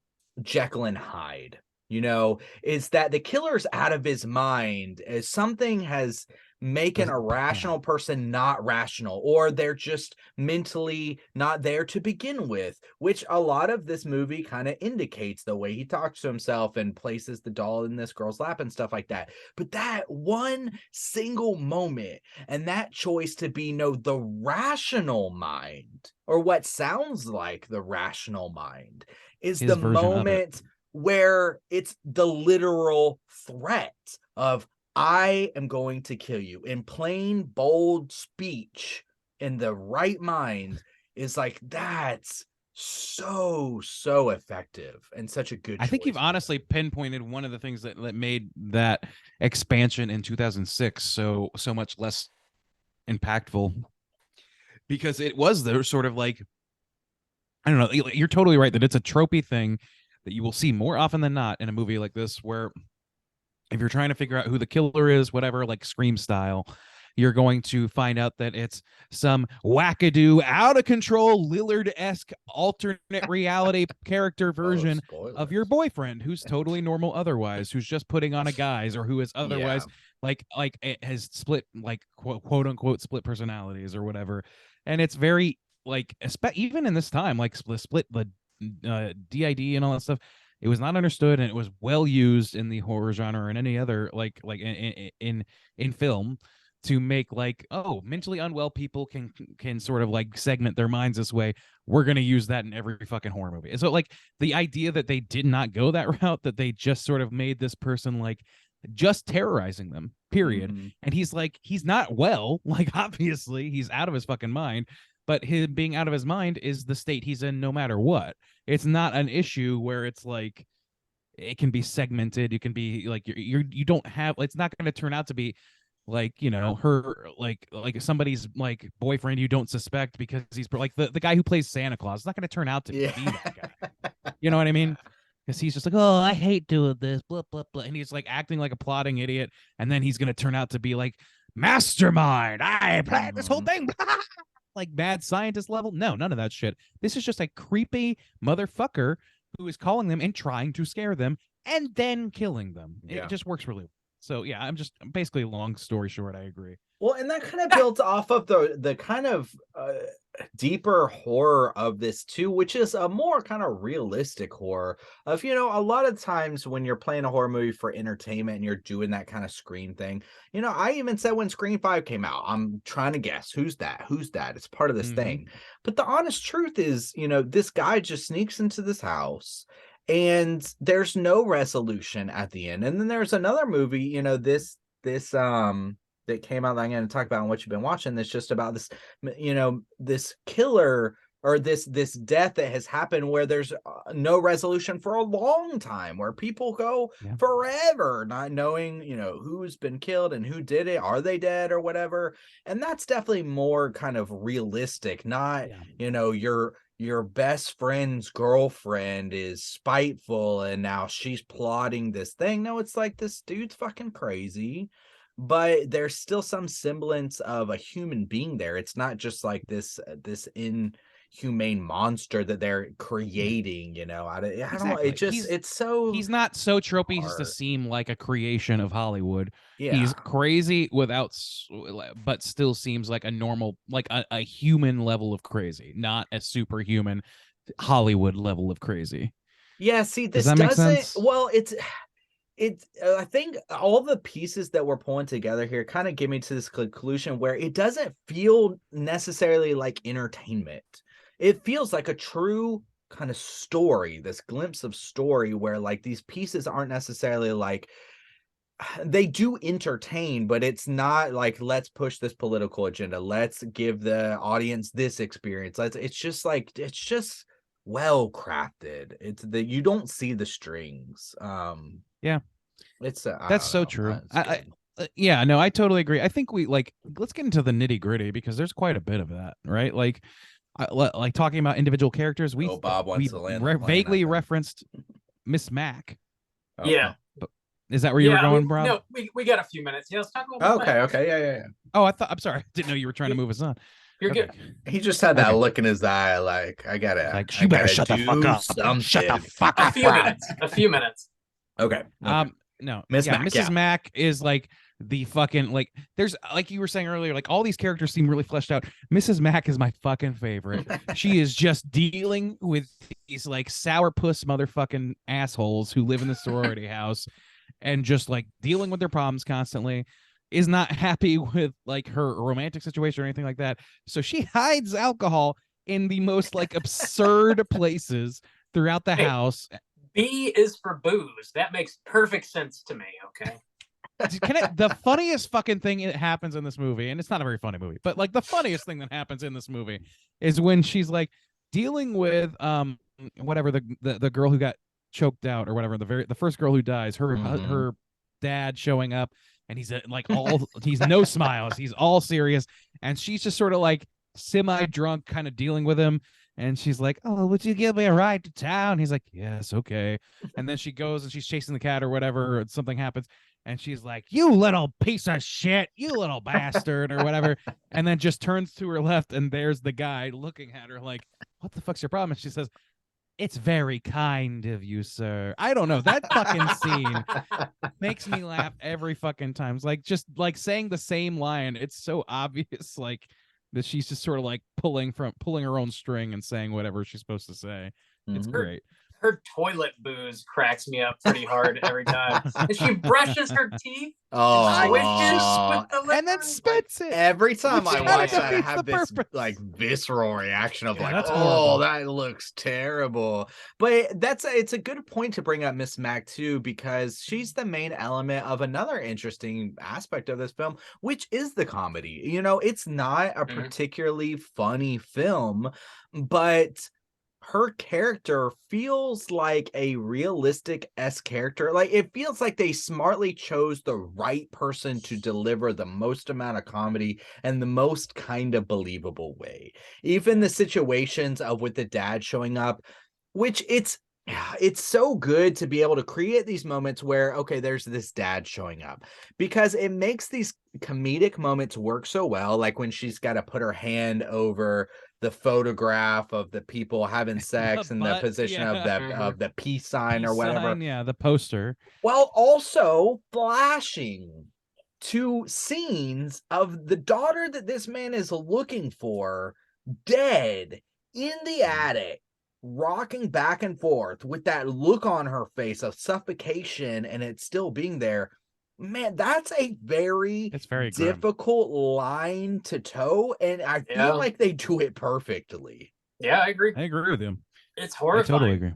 Jekyll and Hyde, is that the killer's out of his mind, as something has making a rational person not rational, or they're just mentally not there to begin with, which a lot of this movie kind of indicates, the way he talks to himself and places the doll in this girl's lap and stuff like that. But that one single moment, and that choice to be the rational mind, or what sounds like the rational mind, is His the version of it. moment where it's the literal threat of, I am going to kill you, in plain, bold speech, in the right mind, is like, that's so effective and such a good I think choice. you've honestly pinpointed one of the things that made that expansion in 2006 so much less impactful, because it was the sort of like, I don't know, you're totally right that it's a tropey thing that you will see more often than not in a movie like this, where if you're trying to figure out who the killer is, whatever, like Scream style, you're going to find out that it's some wackadoo, out of control, Lillard-esque alternate reality character version of your boyfriend, who's totally normal otherwise, who's just putting on a guise, or who is otherwise like it has split, like quote unquote split personalities or whatever. And it's very like, even in this time, like split the DID and all that stuff. It was not understood, and it was well used in the horror genre and any other like in film, to make like, oh, mentally unwell people can sort of like segment their minds this way. We're going to use that in every fucking horror movie. And so like the idea that they did not go that route, that they just sort of made this person like just terrorizing them, period. Mm-hmm. And he's like, he's not well, like obviously he's out of his fucking mind, but him being out of his mind is the state he's in no matter what. It's not an issue where it's like, it can be segmented. You can be like, you don't have, it's not going to turn out to be like, her, like somebody's like boyfriend you don't suspect, because he's like the guy who plays Santa Claus. It's not going to turn out to be that guy. You know what I mean? Because he's just like, oh, I hate doing this, blah, blah, blah. And he's like acting like a plotting idiot. And then he's going to turn out to be like, mastermind. I planned this whole thing. Like mad scientist level. No, none of that shit. This is just a creepy motherfucker who is calling them and trying to scare them and then killing them. It just works really well. So yeah, I'm basically, long story short, I agree. Well, and that kind of builds off of the kind of deeper horror of this too, which is a more kind of realistic horror of, a lot of times when you're playing a horror movie for entertainment and you're doing that kind of Scream thing, I even said when Scream 5 came out, I'm trying to guess who's that? It's part of this thing. But the honest truth is, this guy just sneaks into this house, and there's no resolution at the end. And then there's another movie, this that came out that I'm going to talk about and what you've been watching, that's just about this, this killer, or this death that has happened where there's no resolution for a long time, where people go forever not knowing, who's been killed and who did it. Are they dead or whatever? And that's definitely more kind of realistic, not, your best friend's girlfriend is spiteful and now she's plotting this thing. No, it's like, this dude's fucking crazy, but there's still some semblance of a human being there. It's not just like this inhumane monster that they're creating, I don't know. It just, he's not so tropey as to seem like a creation of Hollywood. Yeah. He's crazy but still seems like a normal, like a human level of crazy, not a superhuman Hollywood level of crazy. Yeah, see, this doesn't make sense? Well, I think all the pieces that we're pulling together here kind of get me to this conclusion where it doesn't feel necessarily like entertainment. It feels like a true kind of story, this glimpse of story where like these pieces aren't necessarily like they do entertain, but it's not like let's push this political agenda, let's give the audience this experience, it's just like it's just well crafted. It's the you don't see the strings. Yeah. It's I That's don't so know. true. It's I good. yeah, no, I totally agree. I think we like let's get into the nitty gritty because there's quite a bit of that, right? Like, like talking about individual characters. Oh, Bob wants we to land the plane, I vaguely think. referenced Miss Mac. Oh, Yeah. Is that where you were going, Rob? No, we got a few minutes. Yeah, let's talk about Miss okay, Mac. okay, yeah. Oh, I'm sorry. I didn't know you were trying to move us on. You're Okay. good. He just had that Okay. look in his eye, like I gotta, Like, I you better gotta shut the fuck do up. something. Shut the fuck A up. few Rob. minutes. A few minutes. Okay. No, Miss yeah, Mac, Mrs. yeah. Mac is like the fucking like. There's like you were saying earlier, like all these characters seem really fleshed out. Mrs. Mac is my fucking favorite. She is just dealing with these like sourpuss motherfucking assholes who live in the sorority house, and just like dealing with their problems constantly. Is not happy with like her romantic situation or anything like that. So she hides alcohol in the most like absurd places throughout the Hey. house. B is for booze. That makes perfect sense to me. Okay. The funniest fucking thing that happens in this movie, and it's not a very funny movie, but like the funniest thing that happens in this movie is when she's like dealing with whatever the girl who got choked out or whatever, the first girl who dies, her dad showing up, and he's like he's no smiles, he's all serious, and she's just sort of like semi-drunk kind of dealing with him. And she's like, "Oh, would you give me a ride to town?" He's like, "Yes, okay." And then she goes and she's chasing the cat or whatever, or something happens. And she's like, "You little piece of shit, you little bastard," or whatever. And then just turns to her left, and there's the guy looking at her like, "What the fuck's your problem?" And she says, "It's very kind of you, sir." I don't know. That fucking scene makes me laugh every fucking time. It's like just like saying the same line. It's so obvious, like that she's just sort of like pulling her own string and saying whatever she's supposed to say. It's Mhm. great. Her toilet booze cracks me up pretty hard every time. And she brushes her teeth Oh, with the And then liquor. spits it. every time Which I kinda watch that, I defeats have the this purpose. like visceral reaction of Yeah, like, that's oh, horrible. that looks terrible. But it's a good point to bring up Miss Mac too, because she's the main element of another interesting aspect of this film, which is the comedy. You know, it's not a Mhm. particularly funny film, but her character feels like a realistic-esque character. Like it feels like they smartly chose the right person to deliver the most amount of comedy and the most kind of believable way. Even the situations of with the dad showing up, which it's so good to be able to create these moments where okay, there's this dad showing up, because it makes these comedic moments work so well, like when she's got to put her hand over the photograph of the people having sex in the butt, position of yeah. the peace sign or Peace whatever, sign, yeah, the poster. while also flashing to scenes of the daughter that this man is looking for dead in the attic, rocking back and forth with that look on her face of suffocation and it still being there. Man, that's a very It's very grim. difficult line to toe, and I feel Yeah. like they do it perfectly. Yeah, I agree. I agree with you. It's I horrifying. totally agree.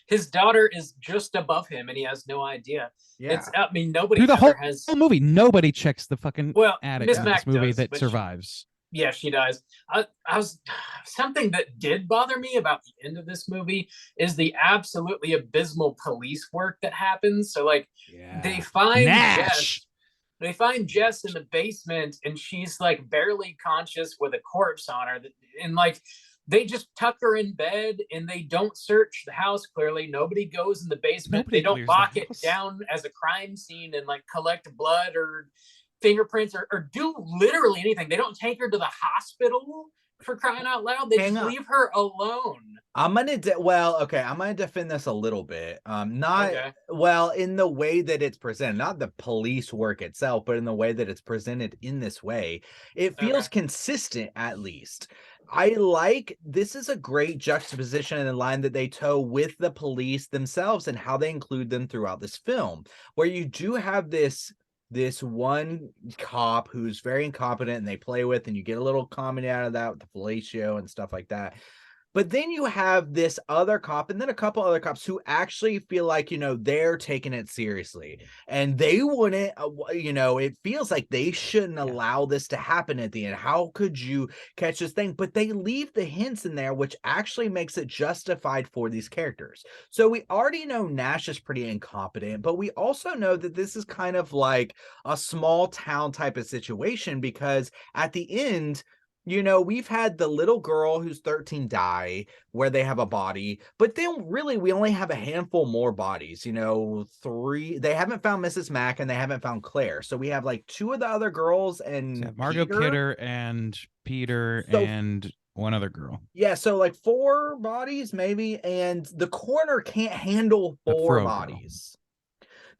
His daughter is just above him, and he has no idea. Yeah. It's. I mean, nobody Through the ever whole has. movie, nobody checks the fucking Well, attic Miss in Mac this movie does, that but survives. Yeah, she dies. I was something that did bother me about the end of this movie is the absolutely abysmal police work that happens. So like they find Nash. Jess in the basement, and she's like barely conscious with a corpse on her, and like they just tuck her in bed and they don't search the house. Clearly nobody goes in the basement. Nobody They don't clears the lock it house. down as a crime scene and like collect blood or fingerprints or do literally anything. They don't take her to the hospital, for crying out loud. They Hang just on. leave her alone. I'm gonna I'm gonna defend this a little bit. Not Okay. well in the way that it's presented, not the police work itself, but in the way that it's presented in this way. It feels consistent, at least. I like this is a great juxtaposition and line that they toe with the police themselves and how they include them throughout this film, where you do have this one cop who's very incompetent and they play with, and you get a little comedy out of that with the fellatio and stuff like that. But then you have this other cop and then a couple other cops who actually feel like, they're taking it seriously and they wouldn't, it feels like they shouldn't allow this to happen at the end. How could you catch this thing? But they leave the hints in there, which actually makes it justified for these characters. So we already know Nash is pretty incompetent, but we also know that this is kind of like a small town type of situation because at the end, we've had the little girl who's 13 die where they have a body, but then really we only have a handful more bodies, 3. They haven't found Mrs. Mack and they haven't found Claire. So we have like 2 of the other girls and Margot Peter. Kidder and Peter and one other girl. Yeah, so like 4 bodies maybe, and the coroner can't handle 4 bodies.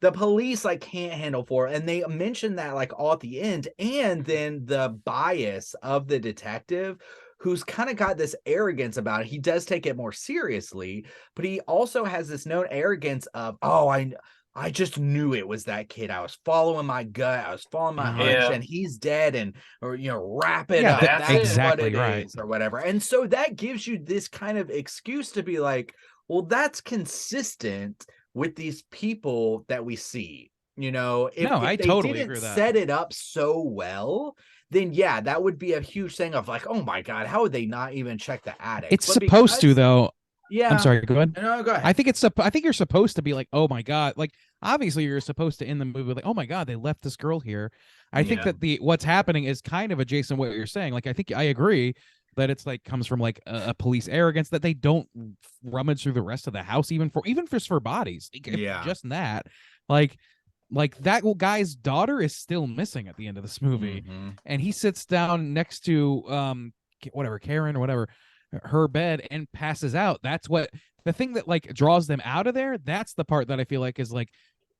The police can't handle 4, and they mentioned that all at the end, and then the bias of the detective who's kind of got this arrogance about it. He does take it more seriously, but he also has this known arrogance of, I just knew it was that kid. I was following my gut. I was following my hunch, and he's dead. And wrap it up. That's exactly right, or whatever. And so that gives you this kind of excuse to be like, well, that's consistent with these people that we see. If I they totally didn't agree with that. set it up so well, then that would be a huge thing of like, oh my God, how would they not even check the attic? It's supposed to, though. Yeah. I'm sorry, go ahead. No, go ahead. I think you're supposed to be like, oh my God. Like, obviously you're supposed to end the movie like, oh my God, they left this girl here. I think that what's happening is kind of adjacent to what you're saying. Like, I think I agree that it's comes from a police arrogance that they don't rummage through the rest of the house, even just for bodies. Just that, like that guy's daughter is still missing at the end of this movie, and he sits down next to Karen or whatever, her bed, and passes out. That's what the thing that draws them out of there. That's the part that I feel like is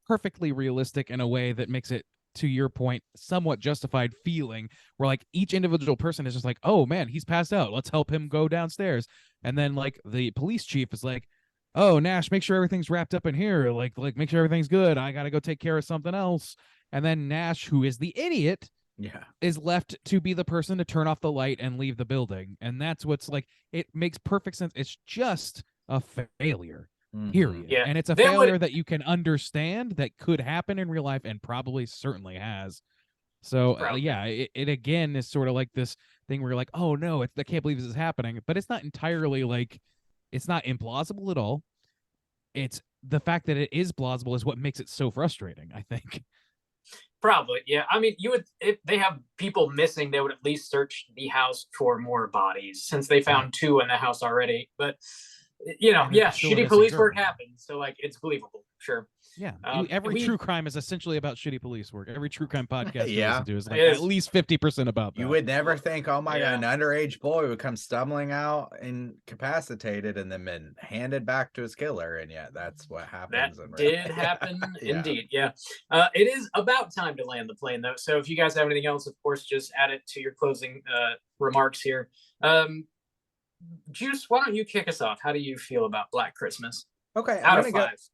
perfectly realistic in a way that makes it, to your point, somewhat justified feeling where each individual person is just like, oh man, he's passed out, let's help him go downstairs. And then the police chief is like, oh, Nash, make sure everything's wrapped up in here, make sure everything's good, I gotta go take care of something else. And then Nash, who is the idiot, is left to be the person to turn off the light and leave the building. And that's what's it makes perfect sense. It's just a failure. Period. Yeah. And it's a failure that you can understand that could happen in real life and probably certainly has. So it again is sort of like this thing where you're like, oh no, I can't believe this is happening. But it's not entirely it's not implausible at all. It's the fact that it is plausible is what makes it so frustrating, I think. Probably, yeah. I mean, if they have people missing, they would at least search the house for more bodies, since they found 2 in the house already. But shitty police work happens, so it's believable, sure. Yeah, every true crime is essentially about shitty police work. Every true crime podcast you listen to is at least 50% about that. You would never think, oh my God, an underage boy would come stumbling out incapacitated and then been handed back to his killer, and yet that's what happens. That did happen, indeed. Yeah, it is about time to land the plane, though. So if you guys have anything else, of course, just add it to your closing remarks here. Juice, why don't you kick us off? How do you feel about Black Christmas? Okay, I'm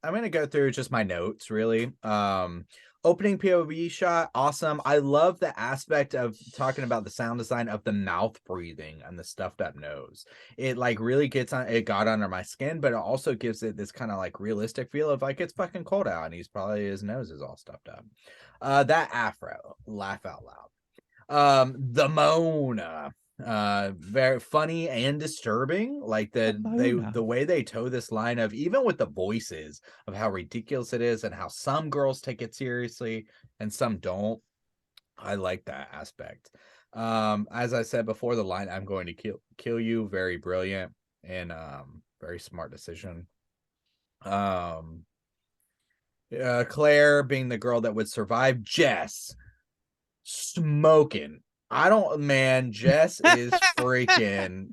gonna go through just my notes, really. Opening POV shot, awesome. I love the aspect of talking about the sound design of the mouth breathing and the stuffed up nose. It really got under my skin, but it also gives it this kind of realistic feel of it's fucking cold out and his nose is all stuffed up. That afro, laugh out loud. The Mona, very funny and disturbing, the way they toe this line of, even with the voices, of how ridiculous it is and how some girls take it seriously and some don't. I like that aspect. As I said before, the line, I'm going to kill you, very brilliant and very smart decision. Claire being the girl that would survive. Jess smoking. Jess is freaking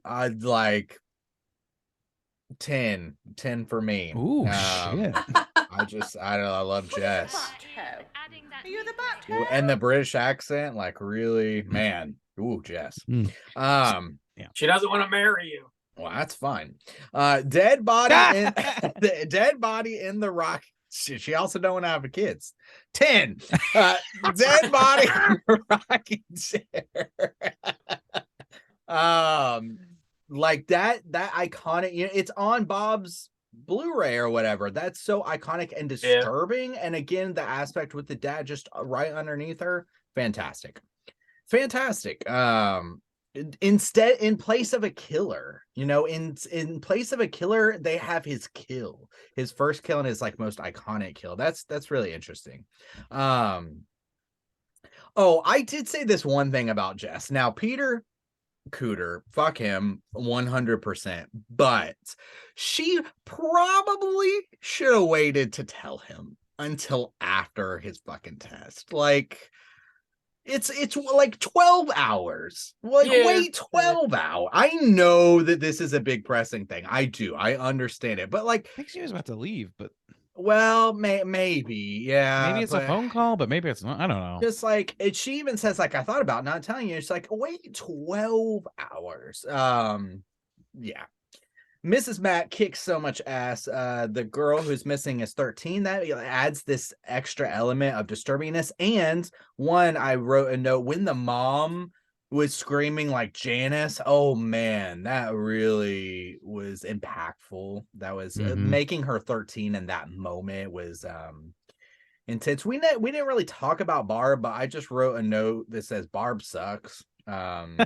10 for me. Ooh, shit. I love Jess. Are you the butthole? And the British accent, really, man. Ooh, Jess. She doesn't want to marry you. Well, that's fine. Dead body in the rock. She also don't want to have kids. 10. Dead body in the rocking chair. like that iconic, it's on Bob's Blu-ray or whatever. That's so iconic and disturbing. And again, the aspect with the dad just right underneath her, fantastic. Instead, in place of a killer, in place of a killer, they have his kill, his first kill, and his like most iconic kill. That's really interesting. Oh, I did say this one thing about Jess. Now, Peter Cooter, fuck him 100%, but she probably should have waited to tell him until after his fucking test. Like, it's like 12 hours. Like, wait 12 hours. I know that this is a big pressing thing. I understand it, but like, I think she was about to leave, but well, maybe, yeah. maybe it's a phone call, but maybe it's not. I don't know. Just like she even says, like, I thought about not telling you. It's like, wait 12 hours. Yeah. Mrs. Matt kicks so much ass. The girl who's missing is 13. That adds this extra element of disturbingness. And one, I wrote a note when the mom was screaming like Janice. Oh man, that really was impactful. That was making her 13 in that moment was intense. We didn't really talk about Barb, but I just wrote a note that says Barb sucks. I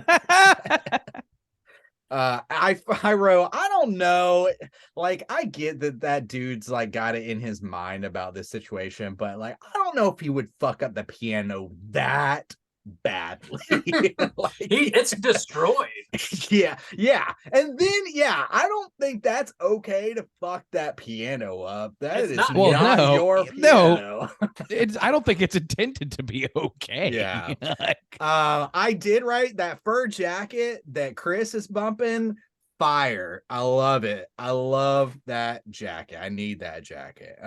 wrote, I don't know, like, I get that dude's like got it in his mind about this situation, but like, I don't know if he would fuck up the piano that badly. Like, it's destroyed. Yeah, and then I don't think that's okay to fuck that piano up. That is not your piano. I don't think it's intended to be okay. Yeah. I did write that fur jacket that Chris is bumping. Fire. I love it. I love that jacket. I need that jacket.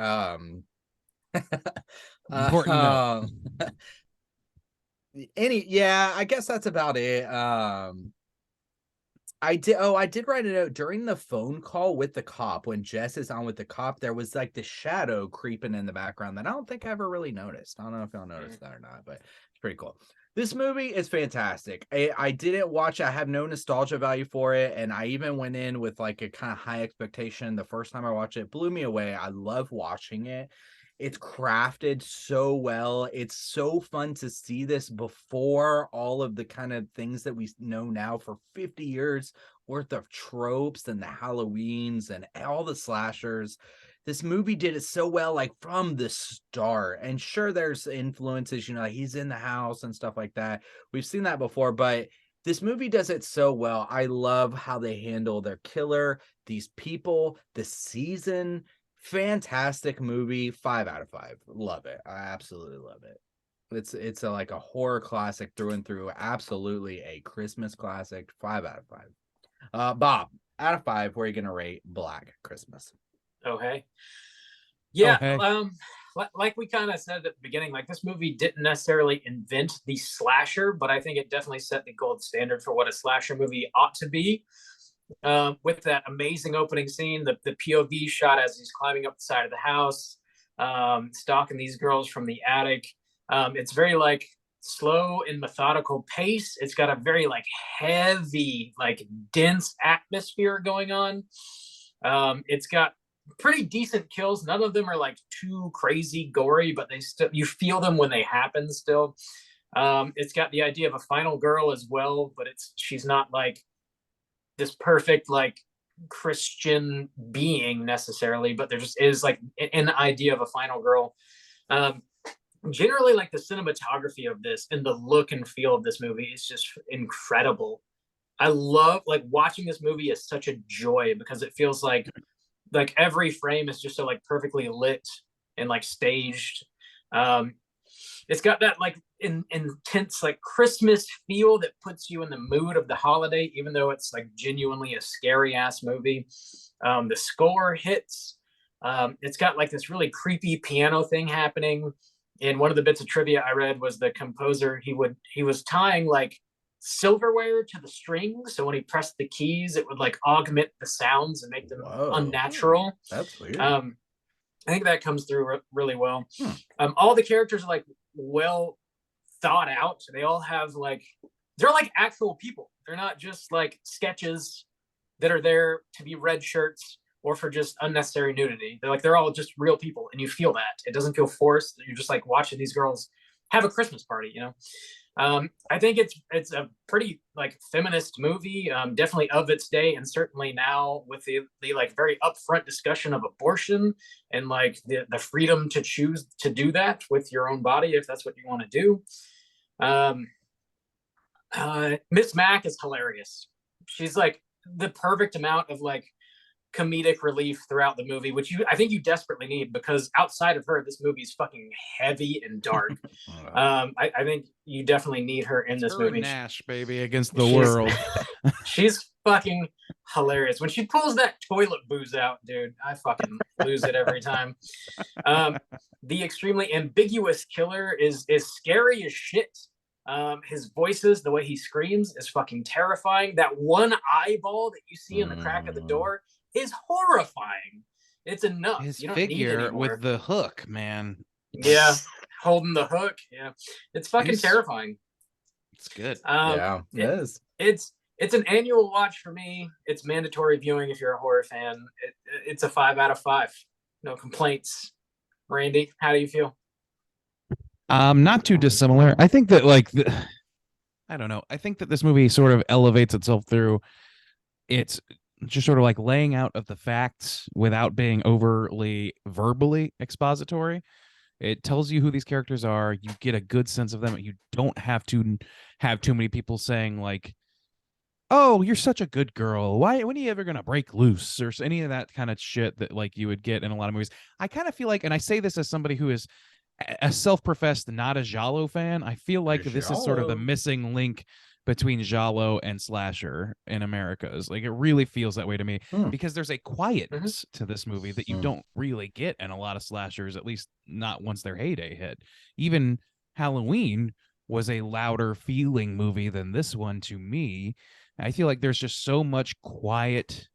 Important note. I guess that's about it. I did write a note during the phone call with the cop. When Jess is on with the cop, there was like the shadow creeping in the background that I don't think I ever really noticed. I don't know if y'all noticed that or not, but it's pretty cool. This movie is fantastic. I didn't watch it. I have no nostalgia value for it, and I even went in with like a kind of high expectation. The first time I watched it, blew me away. I love watching it. It's crafted so well. It's so fun to see this before all of the kind of things that we know now for 50 years worth of tropes and the Halloweens and all the slashers. This movie did it so well, like from the start. And sure, there's influences, like he's in the house and stuff like that. We've seen that before, but this movie does it so well. I love how they handle their killer, these people, the season. Fantastic movie. 5 out of 5. Love it. I absolutely love it. It's like a horror classic through and through. Absolutely a Christmas classic. 5 out of 5. Bob, out of 5, where are you gonna rate Black Christmas? Okay. Yeah. Like we kind of said at the beginning, like this movie didn't necessarily invent the slasher, but I think it definitely set the gold standard for what a slasher movie ought to be. With that amazing opening scene, the POV shot as he's climbing up the side of the house, stalking these girls from the attic. It's very like slow and methodical pace. It's got a very like heavy, like dense atmosphere going on. It's got pretty decent kills. None of them are like too crazy gory, but you feel them when they happen still. It's got the idea of a final girl as well, but she's not like this perfect like Christian being necessarily, but there just is like an idea of a final girl. Generally, like the cinematography of this and the look and feel of this movie is just incredible. I love like watching this movie is such a joy because it feels like every frame is just so like perfectly lit and like staged. It's got that like intense like Christmas feel that puts you in the mood of the holiday, even though it's like genuinely a scary ass movie. The score hits. It's got like this really creepy piano thing happening. And one of the bits of trivia I read was the composer, he was tying like silverware to the strings, so when he pressed the keys it would like augment the sounds and make them unnatural. That's weird. I think that comes through really well. All the characters are like well thought out. They all have like, they're like actual people. They're not just like sketches that are there to be red shirts or for just unnecessary nudity. They're all just real people, and you feel that. It doesn't feel forced. You're just like watching these girls have a Christmas party, you know. I think it's a pretty like feminist movie, definitely of its day, and certainly now with the like very upfront discussion of abortion and like the freedom to choose to do that with your own body if that's what you want to do. Miss Mac is hilarious. She's like the perfect amount of like comedic relief throughout the movie, which I think you desperately need, because outside of her, this movie is fucking heavy and dark. I think you definitely need her in this movie. Nash, baby, against the world. She's fucking hilarious. When she pulls that toilet booze out, dude, I fucking lose it every time. The extremely ambiguous killer is scary as shit. His voices, the way he screams, is fucking terrifying. That one eyeball that you see in the crack of the door is horrifying. It's enough. His you don't figure need with the hook, man. Yeah, holding the hook. Yeah, it's fucking terrifying. It's good. Yeah, it is. It's an annual watch for me. It's mandatory viewing if you're a horror fan. It's a 5 out of 5. No complaints. Randy, how do you feel? Not too dissimilar. I think that I don't know. I think that this movie sort of elevates itself through its just sort of like laying out of the facts without being overly verbally expository. It tells you who these characters are. You get a good sense of them. You don't have to have too many people saying like, "Oh, you're such a good girl. When are you ever gonna break loose?" or any of that kind of shit that like you would get in a lot of movies. I kind of feel like, and I say this as somebody who is a self-professed not a Giallo fan, I feel like this is sort of the missing link between Giallo and slasher in America's. Like it really feels that way to me because there's a quietness to this movie that you don't really get in a lot of slashers, at least not once their heyday hit. Even Halloween was a louder feeling movie than this one to me. I feel like there's just so much quiet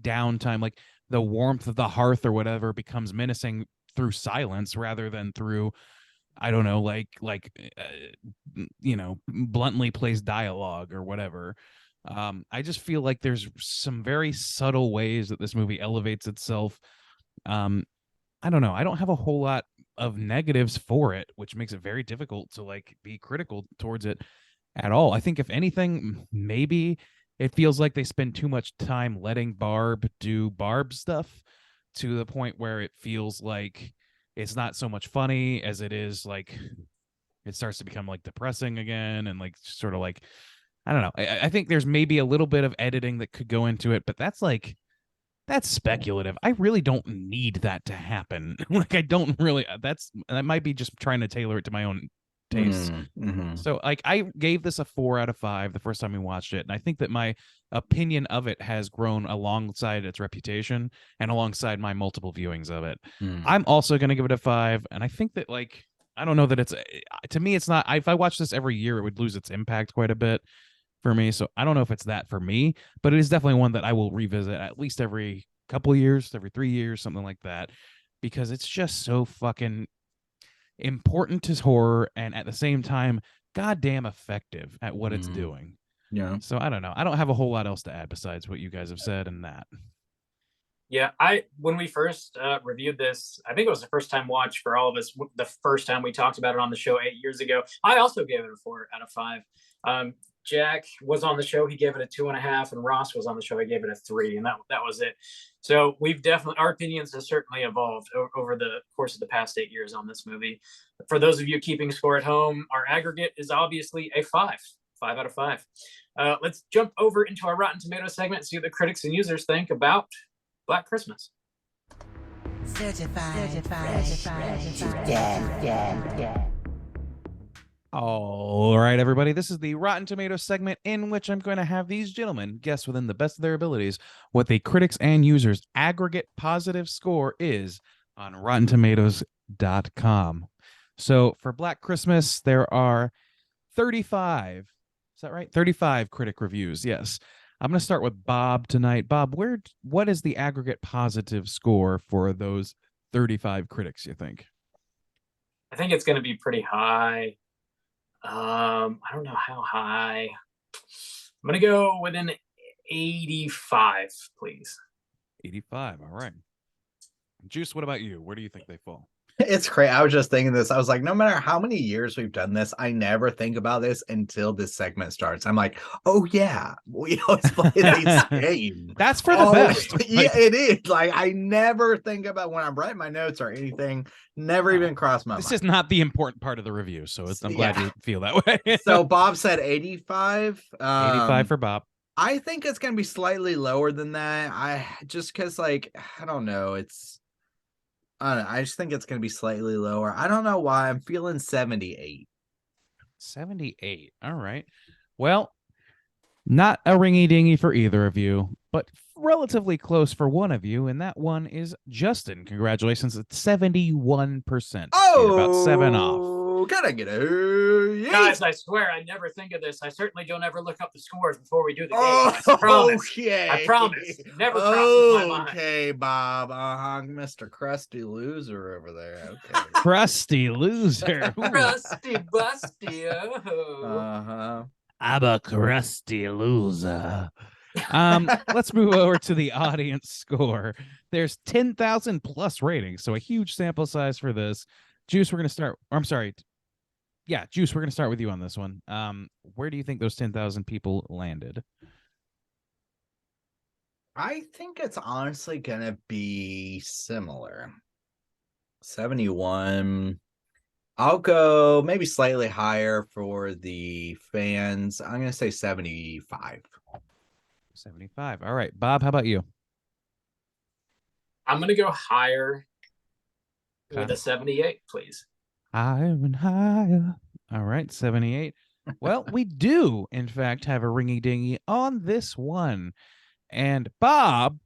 downtime, like the warmth of the hearth or whatever becomes menacing through silence rather than through, I don't know, bluntly placed dialogue or whatever. I just feel like there's some very subtle ways that this movie elevates itself. I don't know. I don't have a whole lot of negatives for it, which makes it very difficult to like be critical towards it at all. I think if anything, maybe it feels like they spend too much time letting Barb do Barb stuff to the point where it feels like it's not so much funny as it is like it starts to become like depressing again and like sort of like, I don't know. I think there's maybe a little bit of editing that could go into it, but that's speculative. I really don't need that to happen. Like I don't really, that might be just trying to tailor it to my own taste. So like I gave this a 4 out of 5 the first time we watched it, and I think that my opinion of it has grown alongside its reputation and alongside my multiple viewings of it. I'm also going to give it a 5, and I think that like I don't know that it's, to me it's not, if I watch this every year it would lose its impact quite a bit for me, so I don't know if it's that for me, but it is definitely one that I will revisit at least every couple of years, every 3 years, something like that, because it's just so fucking important to horror and at the same time goddamn effective at what it's doing. Yeah. So I don't know. I don't have a whole lot else to add besides what you guys have said and that. Yeah, when we first reviewed this, I think it was the first time watch for all of us. The first time we talked about it on the show 8 years ago, I also gave it a 4 out of 5. Jack was on the show, he gave it a 2.5, and Ross was on the show, he gave it a 3, and that was it. So we've definitely, our opinions have certainly evolved over the course of the past 8 years on this movie. For those of you keeping score at home, our aggregate is obviously a 5 out of 5. Let's jump over into our Rotten Tomatoes segment and see what the critics and users think about Black Christmas. Certified. All right, everybody. This is the Rotten Tomatoes segment in which I'm going to have these gentlemen guess within the best of their abilities what the critics and users' aggregate positive score is on RottenTomatoes.com. So for Black Christmas, there are 35. Is that right? 35 critic reviews. Yes. I'm going to start with Bob tonight. Bob, what is the aggregate positive score for those 35 critics, you think? I think it's going to be pretty high. I don't know how high. I'm going to go with an 85, please. 85. All right. Juice, what about you? Where do you think they fall? It's great. I was just thinking this. I was like, no matter how many years we've done this, I never think about this until this segment starts. I'm like, oh yeah, we always play these games. That's for the best. Yeah, Like, it is. Like I never think about when I'm writing my notes or anything. Never even crossed my this mind. is not the important part of the review, so I'm glad Yeah. you feel that way. So Bob said 85. 85 for Bob. I think it's gonna be slightly lower than that. I just because like I don't know. I don't know. I just think it's gonna be slightly lower. I don't know why. I'm feeling 78. 78. All right. Well, not a ringy dingy for either of you, but relatively close for one of you, and that one is Justin. Congratulations. It's 71%. You're about 7 off. Gotta get it. Guys, I swear I never think of this. I certainly don't ever look up the scores before we do the game. Oh, I promise. okay. I promise. Never crosses my mind. Okay, Bob. Mr. Krusty Loser over there. Okay. Crusty loser. Ooh, Rusty Busty. Oh. Uh-huh. I'm a crusty loser. Let's move over to the audience score. There's 10,000 plus ratings, so a huge sample size for this. Juice, we're gonna start. Or I'm sorry. Yeah, Juice, we're gonna start with you on this one. Where do you think those 10,000 people landed? I think it's honestly gonna be similar. 71. I'll go maybe slightly higher for the fans. I'm gonna say 75. 75. All right, Bob, how about you? I'm going to go higher with Okay. a 78, please. Higher and higher. All right, 78. Well, we do, in fact, have a ringy dingy on this one. And Bob,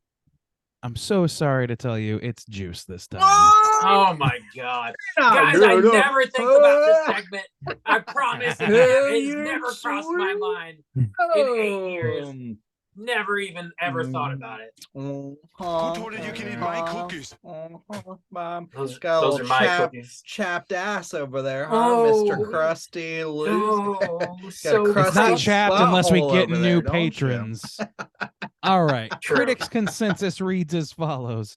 I'm so sorry to tell you, it's Juice this time. Oh my God. Guys, I never think about this segment. I promise it has never crossed my mind in 8 years. Never even ever thought about it. Who told you you can eat my cookies? Bob. Those Got a are little my cookies. chapped ass over there, huh, Oh. Mr. Krusty Loser? Oh, so crusty It's not gross. chapped unless we butthole get over new there, don't you? patrons. All right. True. Critics' consensus reads as follows.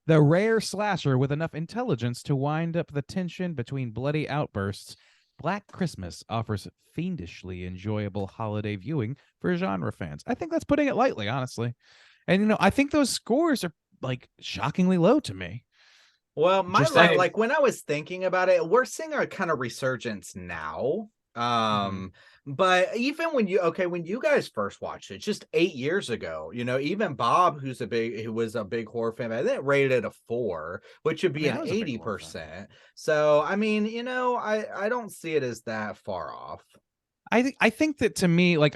The rare slasher with enough intelligence to wind up the tension between bloody outbursts, Black Christmas offers fiendishly enjoyable holiday viewing for genre fans. I think that's putting it lightly, honestly. And, I think those scores are, like, shockingly low to me. Well, my Just life, saying. like when I was thinking about it, we're seeing a kind of resurgence now. But even when you guys first watched it just 8 years ago, even Bob, who was a big horror fan, I think rated it a 4, which would be Yeah, I an was a big horror fan. 80%. So I mean, I don't see it as that far off. I think that to me, like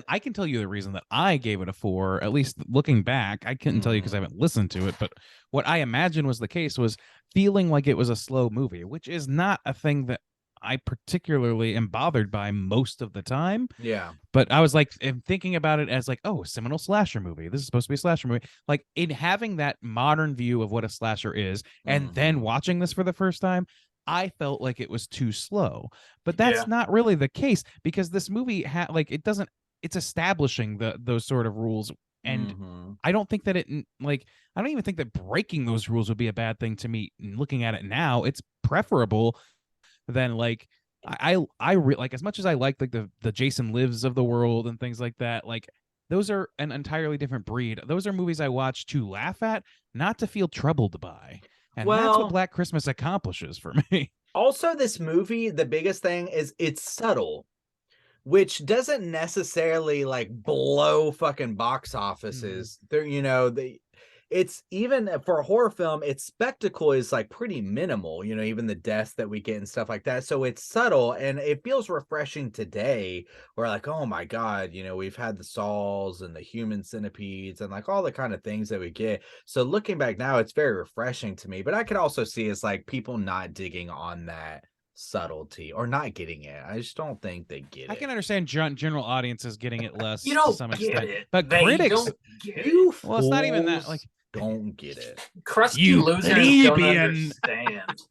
I can tell you the reason that I gave it a 4, at least looking back. I couldn't tell you because I haven't listened to it, but what I imagine was the case was feeling like it was a slow movie, which is not a thing that I particularly am bothered by most of the time. Yeah. But I was like, thinking about it as like, oh, a seminal slasher movie. This is supposed to be a slasher movie. Like in having that modern view of what a slasher is, and then watching this for the first time, I felt like it was too slow. But that's Yeah. not really the case because this movie it's establishing those sort of rules. And I don't think that I don't even think that breaking those rules would be a bad thing to me. Looking at it now, it's preferable than like like as much as I like the Jason Lives of the world and things like that, like those are an entirely different breed. Those are movies I watch to laugh at, not to feel troubled by. And that's Well- what Black Christmas accomplishes for me. Also, this movie, the biggest thing is it's subtle, which doesn't necessarily like blow fucking box offices. It's even for a horror film, its spectacle is like pretty minimal, even the deaths that we get and stuff like that. So it's subtle and it feels refreshing today. We're like, oh my God, we've had the Sauls and the human centipedes and like all the kind of things that we get. So looking back now, it's very refreshing to me. But I could also see it's like people not digging on that subtlety or not getting it. I just don't think they get it. I can understand general audiences getting it less You to don't some get extent, it. but They critics, don't get it. You well, it's not even that. fools Like, don't get it. Crusty You losers don't plebeian. understand.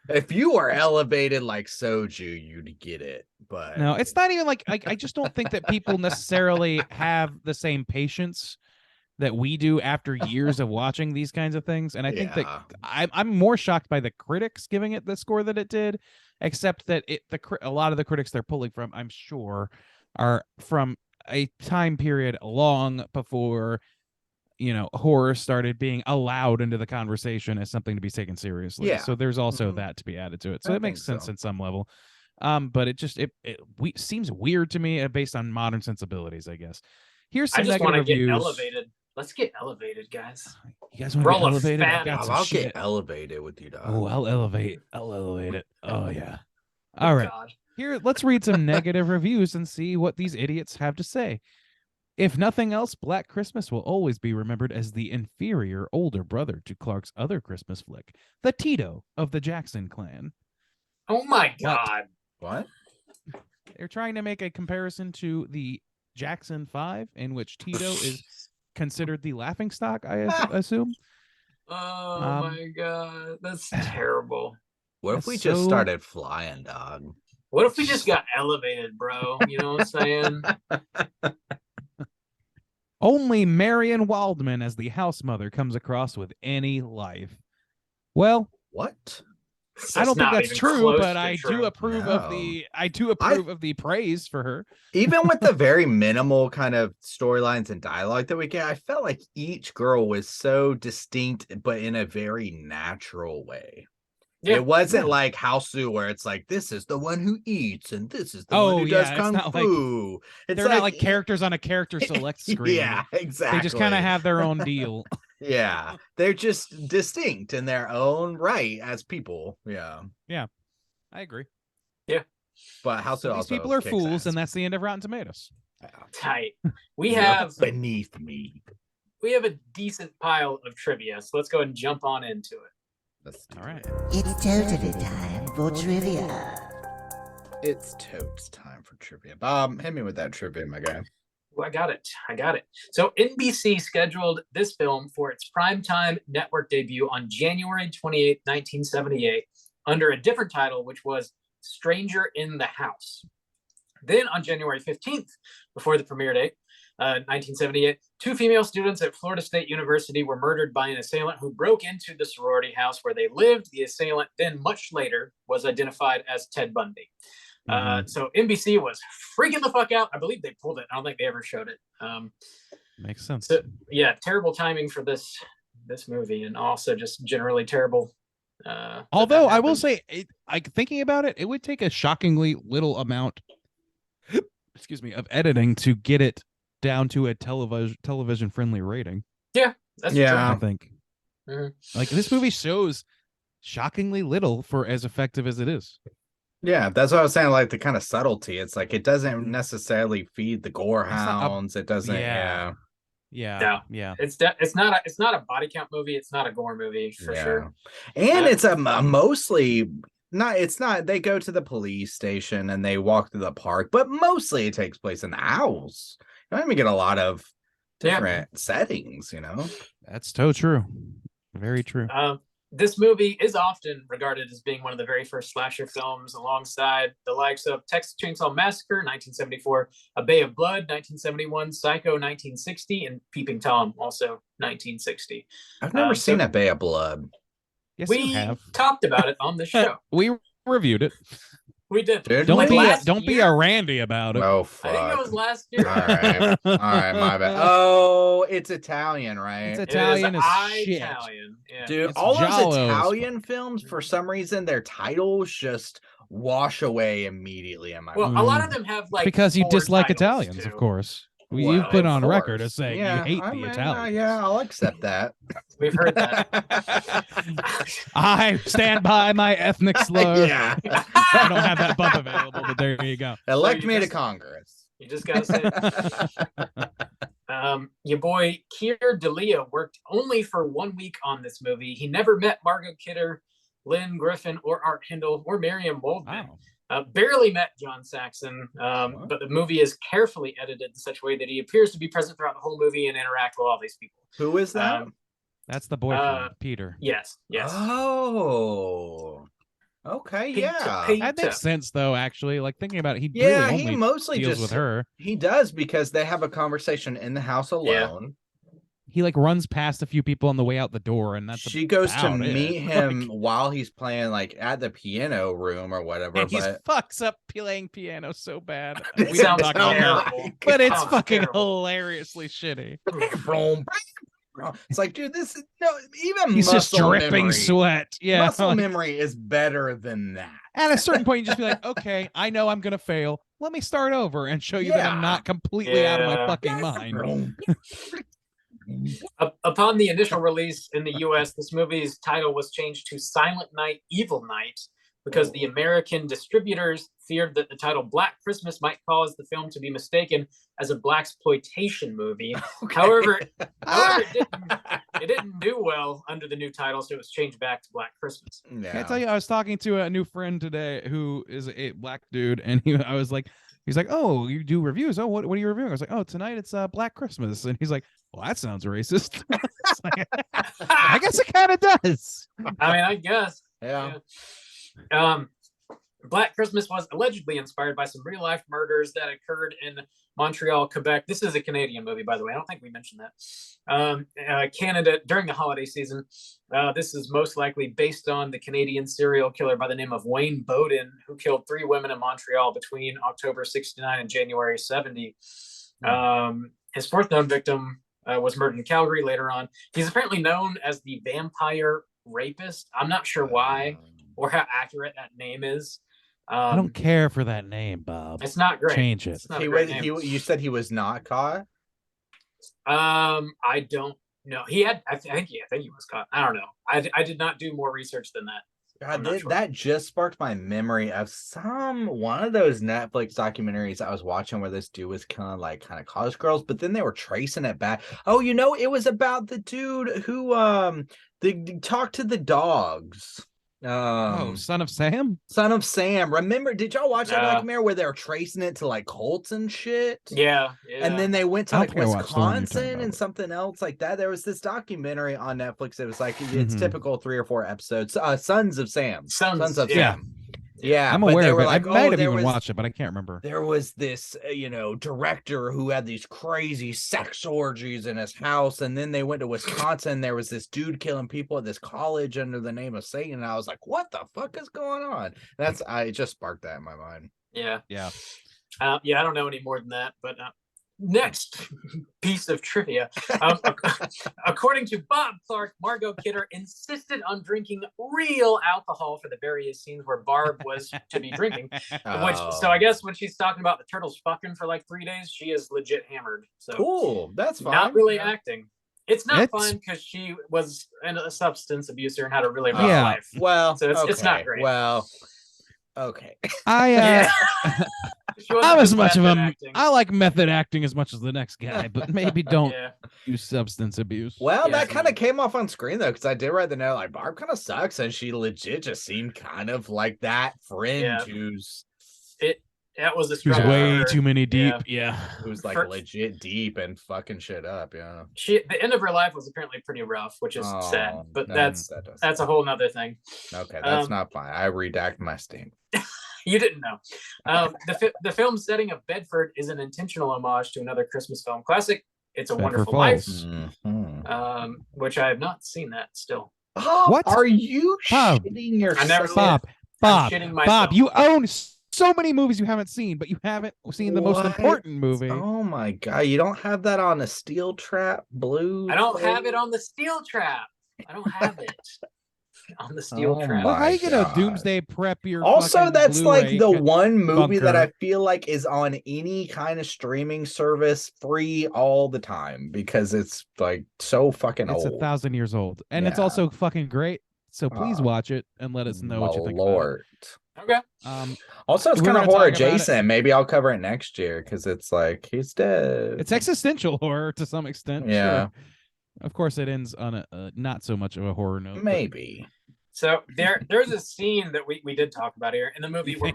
If you are elevated like Soju, you'd get it. but No, it's not even like I just don't think that people necessarily have the same patience that we do after years of watching these kinds of things. And I think that Yeah. I'm more shocked by the critics giving it the score that it did, except that a lot of the critics they're pulling from, I'm sure, are from a time period long before, you know, horror started being allowed into the conversation as something to be taken seriously. Yeah. So there's also Mhm. that to be added to it. So I it makes think sense so. in some level. But it just seems weird to me based on modern sensibilities, I guess. Here's I some just want negative to get reviews. elevated. Let's get elevated, guys. You guys want to get Roll a elevated? I fan got up. some I'll shit. get elevated with you, dog. Oh, I'll elevate it. Oh yeah. Oh, All right. God. Here, let's read some negative reviews and see what these idiots have to say. If nothing else, Black Christmas will always be remembered as the inferior older brother to Clark's other Christmas flick, the Tito of the Jackson clan. Oh my What? God. What? They're trying to make a comparison to the Jackson 5, in which Tito is considered the laughingstock, I assume. Oh Um, my God. That's terrible. What if That's we just so- started flying, dog? What if we just got elevated, bro? You know what I'm saying? Only Marion Waldman as the house mother comes across with any life. Well, What? I don't think not that's even true, close but to I true. do approve of the praise for her. Even with the very minimal kind of storylines and dialogue that we get, I felt like each girl was so distinct, but in a very natural way. Yeah. It wasn't Yeah. like Hausu where it's like, this is the one who eats and this is the Oh, one who yeah, does it's kung not like- fu. They're not like characters on a character select screen. Yeah, exactly. They just kind of have their own deal. Yeah, they're just distinct in their own right as people. Yeah, I agree. but Hausu So these also people are kicks fools, ass. and that's the end of Rotten Tomatoes. Tight. We Look have beneath me. a decent pile of trivia, so let's go ahead and jump on into it. Let's do All right. it. It's totally time for trivia. It's totes time for trivia. Bob, hit me with that trivia, my guy. Oh, I got it. So NBC scheduled this film for its primetime network debut on January 28, 1978, under a different title, which was Stranger in the House. Then on January 15th, before the premiere date, 1978, two female students at Florida State University were murdered by an assailant who broke into the sorority house where they lived. The assailant then much later was identified as Ted Bundy. So NBC was freaking the fuck out. I believe they pulled it. I don't think they ever showed it. Makes sense. So yeah, terrible timing for this movie, and also just generally terrible. Although I will say, thinking about it, it would take a shockingly little amount, excuse me, of editing to get it down to a television friendly rating. that's Yeah. I think. Mhm. Like this movie shows shockingly little for as effective as it is. Yeah, that's what I was saying. Like the kind of subtlety. It's like it doesn't necessarily feed the gore It's not a- hounds. It doesn't. Yeah. Yeah. Yeah. It's not a body count movie. It's not a gore movie for sure. And Uh, it's a mostly not. It's not. They go to the police station and they walk through the park, but mostly it takes place in the house. You don't even get a lot of different settings. You know. That's so true. Very true. This movie is often regarded as being one of the very first slasher films, alongside the likes of Texas Chainsaw Massacre, 1974, A Bay of Blood, 1971, Psycho, 1960, and Peeping Tom, also 1960. I've never so- seen A Bay of Blood. Yes, We you have. talked about it on this show. We reviewed it. We did. Dude, Don't Like be last don't be year? a randy about it. Oh I fuck! think it was last year. All right, my bad. Oh, it's Italian, right? It's It is Italian as shit. Italian. Yeah. Dude, It's all those Giallo as Italian films, for some reason, their titles just wash away immediately in my Well, mind. a lot of them have like Because you four dislike titles, Italians, of too. course. Well, You've put of on record course. as saying Yeah, you hate I the mean, Italians. yeah, I'll accept that. We've heard that. I stand by my ethnic slur. Yeah. I don't have that bump available, but there you go. Elect you me to just- Congress. You just gotta say. Your boy Keir Dalia worked only for 1 week on this movie. He never met Margot Kidder, Lynn Griffin, or Art Hindle, or Miriam Waldman. Wow. Barely met John Saxon, but the movie is carefully edited in such a way that he appears to be present throughout the whole movie and interact with all these people. Who is that? Um, That's the boyfriend, Peter. Yes. Oh. Okay, Peter, yeah. Peter. That makes sense, though. Actually, like thinking about it, he Yeah, really he only mostly deals just with her. he does because they have a conversation in the house Yeah. alone. He like runs past a few people on the way out the door, and that's She goes to about it. meet him while he's playing like at the piano room or whatever. And he But fucks up playing piano so bad. It We didn't sounds talk about that, terrible. but it's Sounds fucking terrible. hilariously shitty. it's like, dude, this is no even He's just muscle dripping memory. sweat. Yeah, Muscle like, memory is better than that. at a certain point, you just be like, okay, I know I'm gonna fail. Let me start over and show you that I'm Yeah. not completely out of my Yeah. fucking mind. Upon the initial release in the US, this movie's title was changed to Silent Night, Evil Night because the American distributors feared that the title Black Christmas might cause the film to be mistaken as a blaxploitation movie. However, it didn't do well under the new title, so it was changed back to Black Christmas. Yeah. Can I tell you, I was talking to a new friend today who is a black dude, and I was like, he's like, oh, you do reviews? Oh, what are you reviewing? I was like, oh, tonight it's Black Christmas, and he's like, well, that sounds racist. It's like, I guess it kind of does. I mean, I guess. Yeah. Black Christmas was allegedly inspired by some real life murders that occurred in Montreal, Quebec. This is a Canadian movie, by the way. I don't think we mentioned that. Canada during the holiday season. This is most likely based on the Canadian serial killer by the name of Wayne Bowden, who killed 3 women in Montreal between October 69 and January 70. His 4th known victim was murdered in Calgary later on. He's apparently known as the vampire rapist. I'm not sure why or how accurate that name is. I don't care for that name, Bob. It's not great. Change it. It's not a He great was. name. You said he was not caught. I don't know. He had. I think he was caught. I don't know. I did not do more research than that. I'm not sure. That just sparked my memory of one of those Netflix documentaries I was watching where this dude was kind of college girls, but then they were tracing it back. Oh, it was about the dude who they talked to the dogs. Son of Sam? Son of Sam. Remember, did y'all watch that Yeah. documentary where they were tracing it to like Colts and shit? Yeah. And then they went to I like don't think I watched the one you're talking Wisconsin and about. something else like that. There was this documentary on Netflix. It was like it's Mhm. typical 3 or 4 episodes. Sons of Sam. Sons, of yeah. Sam. Yeah, I'm but aware they of were it. like, I might have there even was- watched it, but I can't remember. There was this, director who had these crazy sex orgies in his house, and then they went to Wisconsin. There was this dude killing people at this college under the name of Satan. And I was like, "What the fuck is going on?" It just sparked that in my mind. Yeah. Yeah. I don't know any more than that. But next piece of trivia. According to Bob Clark, Margot Kidder insisted on drinking real alcohol for the various scenes where Barb was to be drinking. So I guess when she's talking about the turtles fucking for like 3 days, she is legit hammered. So Cool, that's fine. not really Yeah. acting. It's not It's- fun because she was a substance abuser and had a really rough Yeah. life. Well, So it's not okay, great. Well, okay. I Yeah. She wasn't I'm as good much of method a acting. I like method acting as much as the next guy, but maybe don't Yeah. use substance abuse. Well, Yeah. that kind of came off on screen though, because I did write the note like Barb kind of sucks, and she legit just seemed kind of like that friend Yeah. who's That was a There's struggle. way for her. too many deep. Yeah. Yeah. like For- legit deep and fucking shit up. Yeah. The end of her life was apparently pretty rough, which is sad. Oh, But no, that's that does- a whole nother thing. okay. That's um, not fine. I redact my steam. You didn't know. The film setting of Bedford is an intentional homage to another Christmas film classic. It's a Bedford Wonderful Life, Falls. Mhm. which I have not seen that still. Oh, What? are you Bob. shitting yourself? I never seen Bob, I'm Bob, shitting Bob, myself. you own so many movies you haven't seen, but you haven't seen the most What? important movie. Oh my god, you don't have that on a Steel Trap Blue? I don't have it on the Steel Trap. I don't have it on the Steel Oh Trap. Well, my how you gonna God. doomsday prep your Also, fucking that's like Blu-ray the one movie that I bunker? feel like is on any kind of streaming service free all the time because it's like so fucking It's old. 1,000 years old, and it's Yeah. also fucking great. So please Uh, watch it and let us know what you think Lord. Okay. about it. Also, it's We were kind of gonna horror talk about it. adjacent. Maybe I'll cover it next year because it's like he's dead. It's existential horror to some extent. Yeah. Sure. Of course, it ends on a not so much of a horror note. but- Maybe. So there's a scene that we did talk about here in the movie where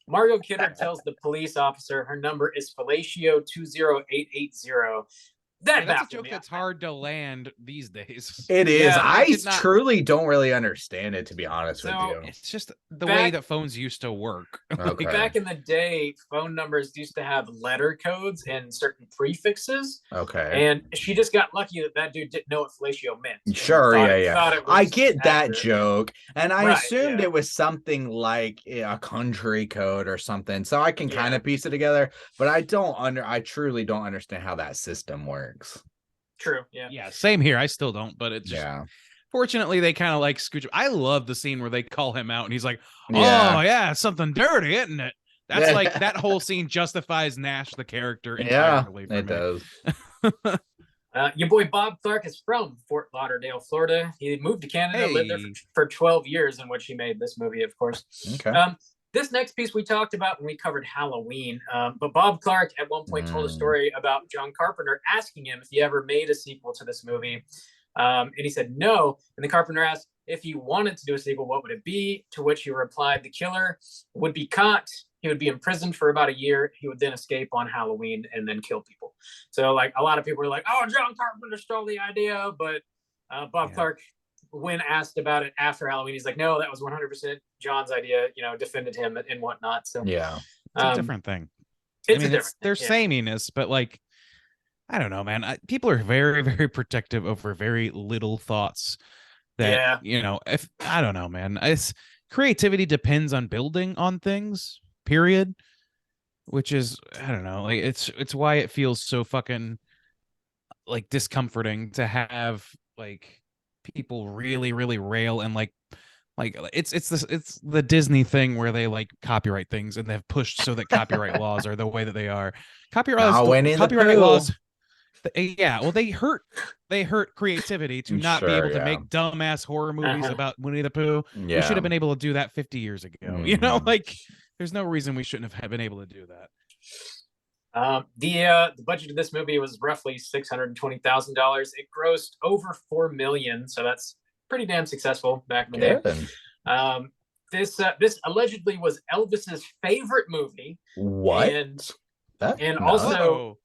Margot Kidder tells the police officer her number is Fellatio 20880. That That's a baffled joke me. that's hard to land these days. It is. Yeah, I did not- truly don't really understand it, to be honest with So, you. It's just the way Back- that phones used to work. Okay. Back in the day, phone numbers used to have letter codes and certain prefixes, Okay. and she just got lucky that dude didn't know what fellatio meant. and Sure, thought yeah. it I was get that accurate. joke, and I Right, assumed yeah. it was something like a country code or something, so I can Yeah. kind of piece it together. But I truly don't understand how that system works. True. Yeah. Yeah, same here. I still don't, but it's just Yeah. fortunately they kind of like scooch. I love the scene where they call him out and he's like, Yeah. "Oh yeah, it's something dirty, isn't it?" That's like that whole scene justifies Nash the character Yeah, entirely. for it me. does. Your boy Bob Clark is from Fort Lauderdale, Florida. He moved to Canada, lived there Hey. for 12 years, in which he made this movie, of course. Okay. This next piece we talked about when we covered Halloween, but Bob Clark at one point told a story about John Carpenter asking him if he ever made a sequel to this movie. And he said no. And the Carpenter asked if he wanted to do a sequel, what would it be? To which he replied, the killer would be caught. He would be imprisoned for about a year. He would then escape on Halloween and then kill people. So like a lot of people were like, oh, John Carpenter stole the idea. But Bob Clark, when asked about it after Halloween, he's like, no, that was 100% John's idea, defended him and whatnot. So Yeah. It's a different thing. It's I mean, a different there's yeah. sameness, but like, I don't know, man. People are very, very protective over very little thoughts. That if I don't know, man. It's creativity depends on building on things. Period. Which is I don't know. Like it's why it feels so fucking like discomforting to have like people really, really rail and like it's the Disney thing where they like copyright things and they've pushed so that copyright laws are the way that they are. Copyright laws. Yeah, well, they hurt creativity to not be able to make dumbass horror movies about Winnie the Pooh. Yeah. We should have been able to do that 50 years ago. Like there's no reason we shouldn't have been able to do that. The budget of this movie was roughly $620,000. It grossed over $4 million, so that's pretty damn successful back in the day. This allegedly was Elvis's favorite movie. What? And also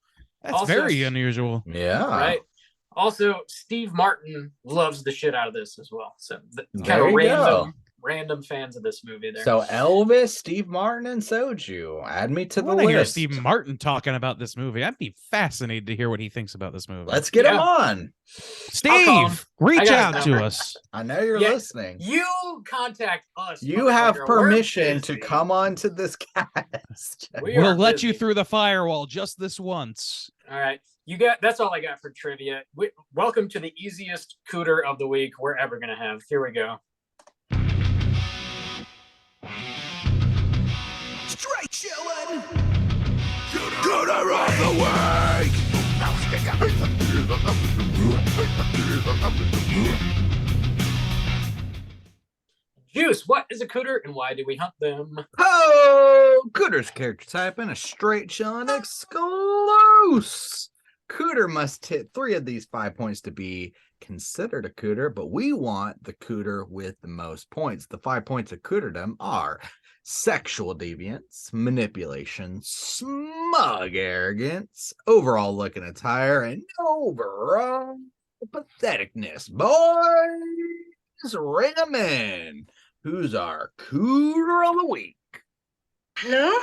that's very unusual. Yeah. Right. Also, Steve Martin loves the shit out of this as well. So kind There of you random fans of this movie there. So Elvis, Steve Martin, and Soju. Add me to I the want to hear list. Steve Martin talking about this movie. I'd be fascinated to hear what he thinks about this movie. Let's get him on. I'll Steve, reach got his out to number. us. I know you're Yeah. listening. You contact us. You have motherfucker. We're permission to busy. come on to this cast. We We'll are let you busy. through the firewall just this once. All right. That's all I got for trivia. Welcome to the easiest cooter of the week we're ever going to have. Here we go. Straight chillin'. Gooder of the week! Juice, what is a cooter and why do we hunt them? Oh, Cooter's character type and a straight chillin' exclusive. Cooter must hit 3 of these 5 points to be considered a cooter, but we want the cooter with the most points. The 5 points of cooterdom are sexual deviance, manipulation, smug arrogance, overall look and attire, and overall patheticness. Boys, Raymond, who's our cooter of the week?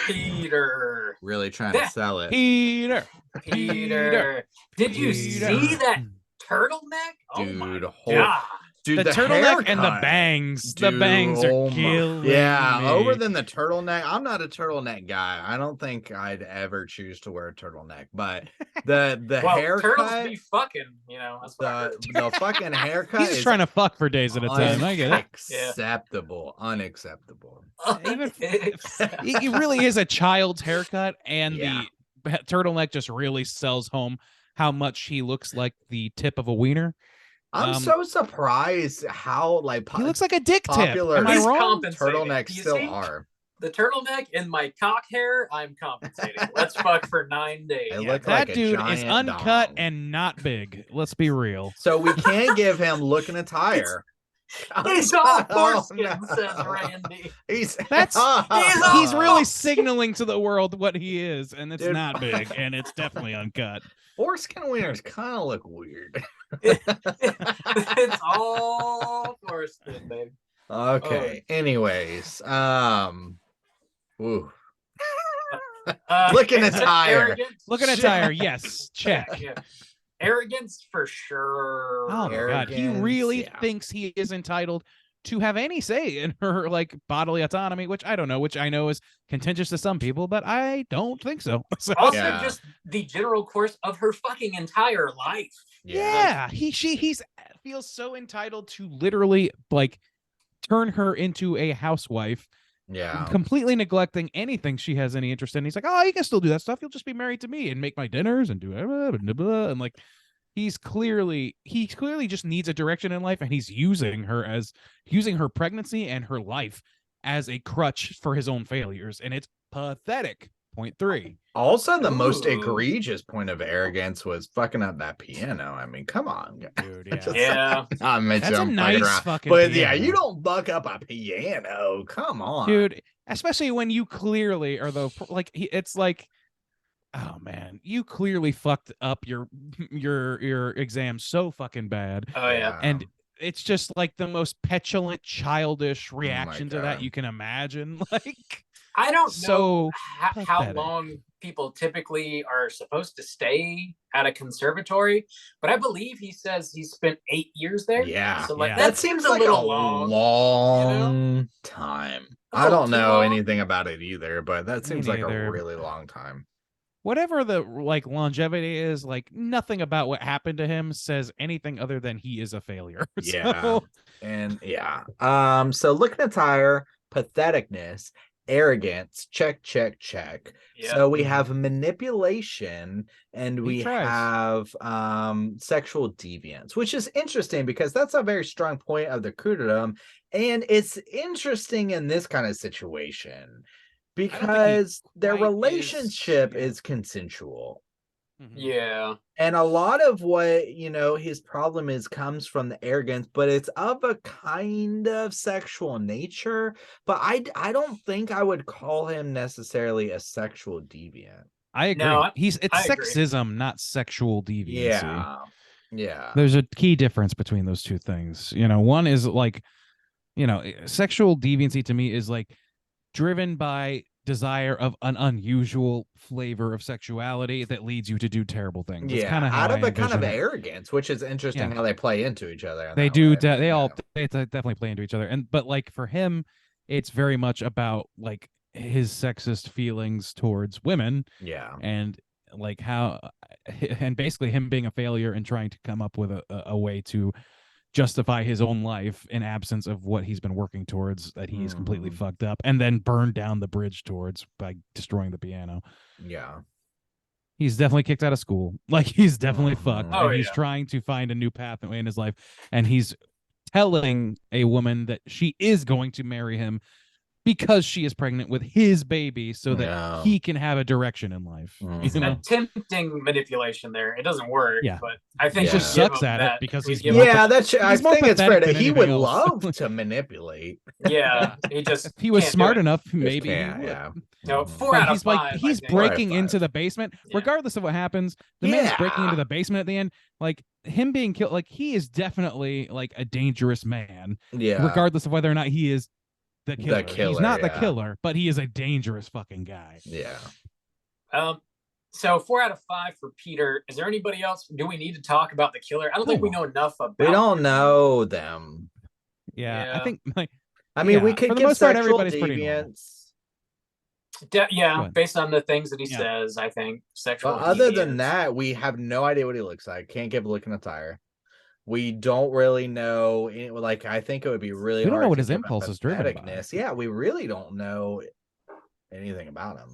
Peter. Really trying to sell it. Peter. Peter. Did you see that turtleneck? Oh my Dude, god. Dude, The turtleneck and the haircut. bangs. Dude, the bangs are oh my- killing Yeah, me. over than the turtleneck. I'm not a turtleneck guy. I don't think I'd ever choose to wear a turtleneck, but the Well, haircut, turtles be fucking, that's what I heard. the fucking haircut He's just is trying to fuck for days at a time. I get it. unacceptable. Unacceptable. Even He really is a child's haircut, and Yeah. the turtleneck just really sells home how much he looks like the tip of a wiener. I'm so surprised how He looks like a dick tip. popular Am I He's wrong? compensating. turtlenecks You still see? are. The turtleneck and my cock hair, I'm compensating. Let's fuck for 9 days. They look That like a dude is giant uncut dong. and not big. Let's be real. So we can't give him look and attire. He's all Oh, foreskin, no. says Randy. He's He's really signaling to the world what he is, and it's Dude. not big, and it's definitely uncut. Foreskin wieners kind of look weird. It's all foreskin, baby. Okay. Anyways, ooh. Looking at Tyre. Looking at Tyre, yes, check. Yeah. Arrogance for sure. Oh my god, he Arrogance, really yeah. thinks he is entitled to have any say in her like bodily autonomy, which I don't know, which I know is contentious to some people, but I don't think so. So Also, Yeah. just the general course of her fucking entire life. yeah, he's feels so entitled to literally like turn her into a housewife, Yeah. completely neglecting anything she has any interest in. He's like, oh, you can still do that stuff. You'll just be married to me and make my dinners and do blah, and like he clearly just needs a direction in life, and he's using her pregnancy and her life as a crutch for his own failures, and it's pathetic. Point 3. Also, the most Ooh. egregious point of arrogance was fucking up that piano. I mean, come on. Dude, yeah. Just- Yeah. Not mention That's a I'm fucking nice around. fucking But yeah, piano. you don't fuck up a piano. Come on. Dude, especially when you clearly are like it's like, oh man, you clearly fucked up your exam so fucking bad, Oh yeah. and it's just like the most petulant, childish Oh reaction to that God. you can imagine. Like, I don't know so how pathetic. long people typically are supposed to stay at a conservatory, but I believe he says he spent 8 years there. Yeah. So like Yeah. that seems a like little long. long time. A I little don't too know long. anything about it either, but that Me seems like neither. a really long time. whatever the like longevity is, like nothing about what happened to him says anything other than he is a failure. Yeah. So, And yeah. So looking at Tyre, patheticness, arrogance, check. Yeah. So we have manipulation and He we tries. have sexual deviance, which is interesting because that's a very strong point of the Crudetum. And it's interesting in this kind of situation because their quite is- relationship yeah. is consensual. Yeah. And a lot of what his problem is comes from the arrogance, but it's of a kind of sexual nature. But I don't think I would call him necessarily a sexual deviant. I agree. No, It's I agree. sexism, not sexual deviancy. Yeah. There's a key difference between those two things. One is like, sexual deviancy to me is like driven by desire of an unusual flavor of sexuality that leads you to do terrible things. That's Yeah, kind of how out of I a kind of envision it. arrogance, which is interesting Yeah. how they play into each other. in They that do. way. They Yeah. all they definitely play into each other. But like for him, it's very much about like his sexist feelings towards women Yeah. and like how and basically him being a failure and trying to come up with a way to justify his own life in absence of what he's been working towards that he's completely Mhm. fucked up and then burned down the bridge towards by destroying the piano. Yeah. He's definitely kicked out of school. Like he's definitely fucked. Mhm. Oh, And he's yeah. trying to find a new path in his life. And he's telling a woman that she is going to marry him because she is pregnant with his baby so that Yeah. he can have a direction in life. Mhm. You know? Attempting manipulation there. It doesn't work. Yeah. But I think He we just give sucks him at it that. because We he's give more him- Yeah, I he's more think it's fair pathetic that than he would anything else. love to manipulate. Yeah. He just If he was can't do smart it. enough, maybe he Yeah, would. yeah. No, Mhm. 4 But out of he's 5. like he's I think. breaking Five. into the basement Yeah. regardless of what happens. The man's breaking Yeah. into the basement at the end, like him being killed. Like he is definitely like a dangerous man, Yeah. regardless of whether or not he is the killer. He's killer, not the yeah. killer, but he is a dangerous fucking guy. Yeah. So 4 out of 5 for Peter. Is there anybody else? Do we need to talk about the killer? I don't think we know enough about. We don't him. know them. Yeah, I Yeah. think like I mean, we Yeah, could for the get most part, sexual everybody's pretty normal. deviance. Go Yeah, ahead. based on the things that he Yeah. says, I think sexual. But other than deviance. that, we have no idea what he looks like. Can't give a look in a tire. We don't really know. Like, I think it would be really. We don't know hard what to his give a impulse is driven by. patheticness. Yeah, we really don't know anything about him.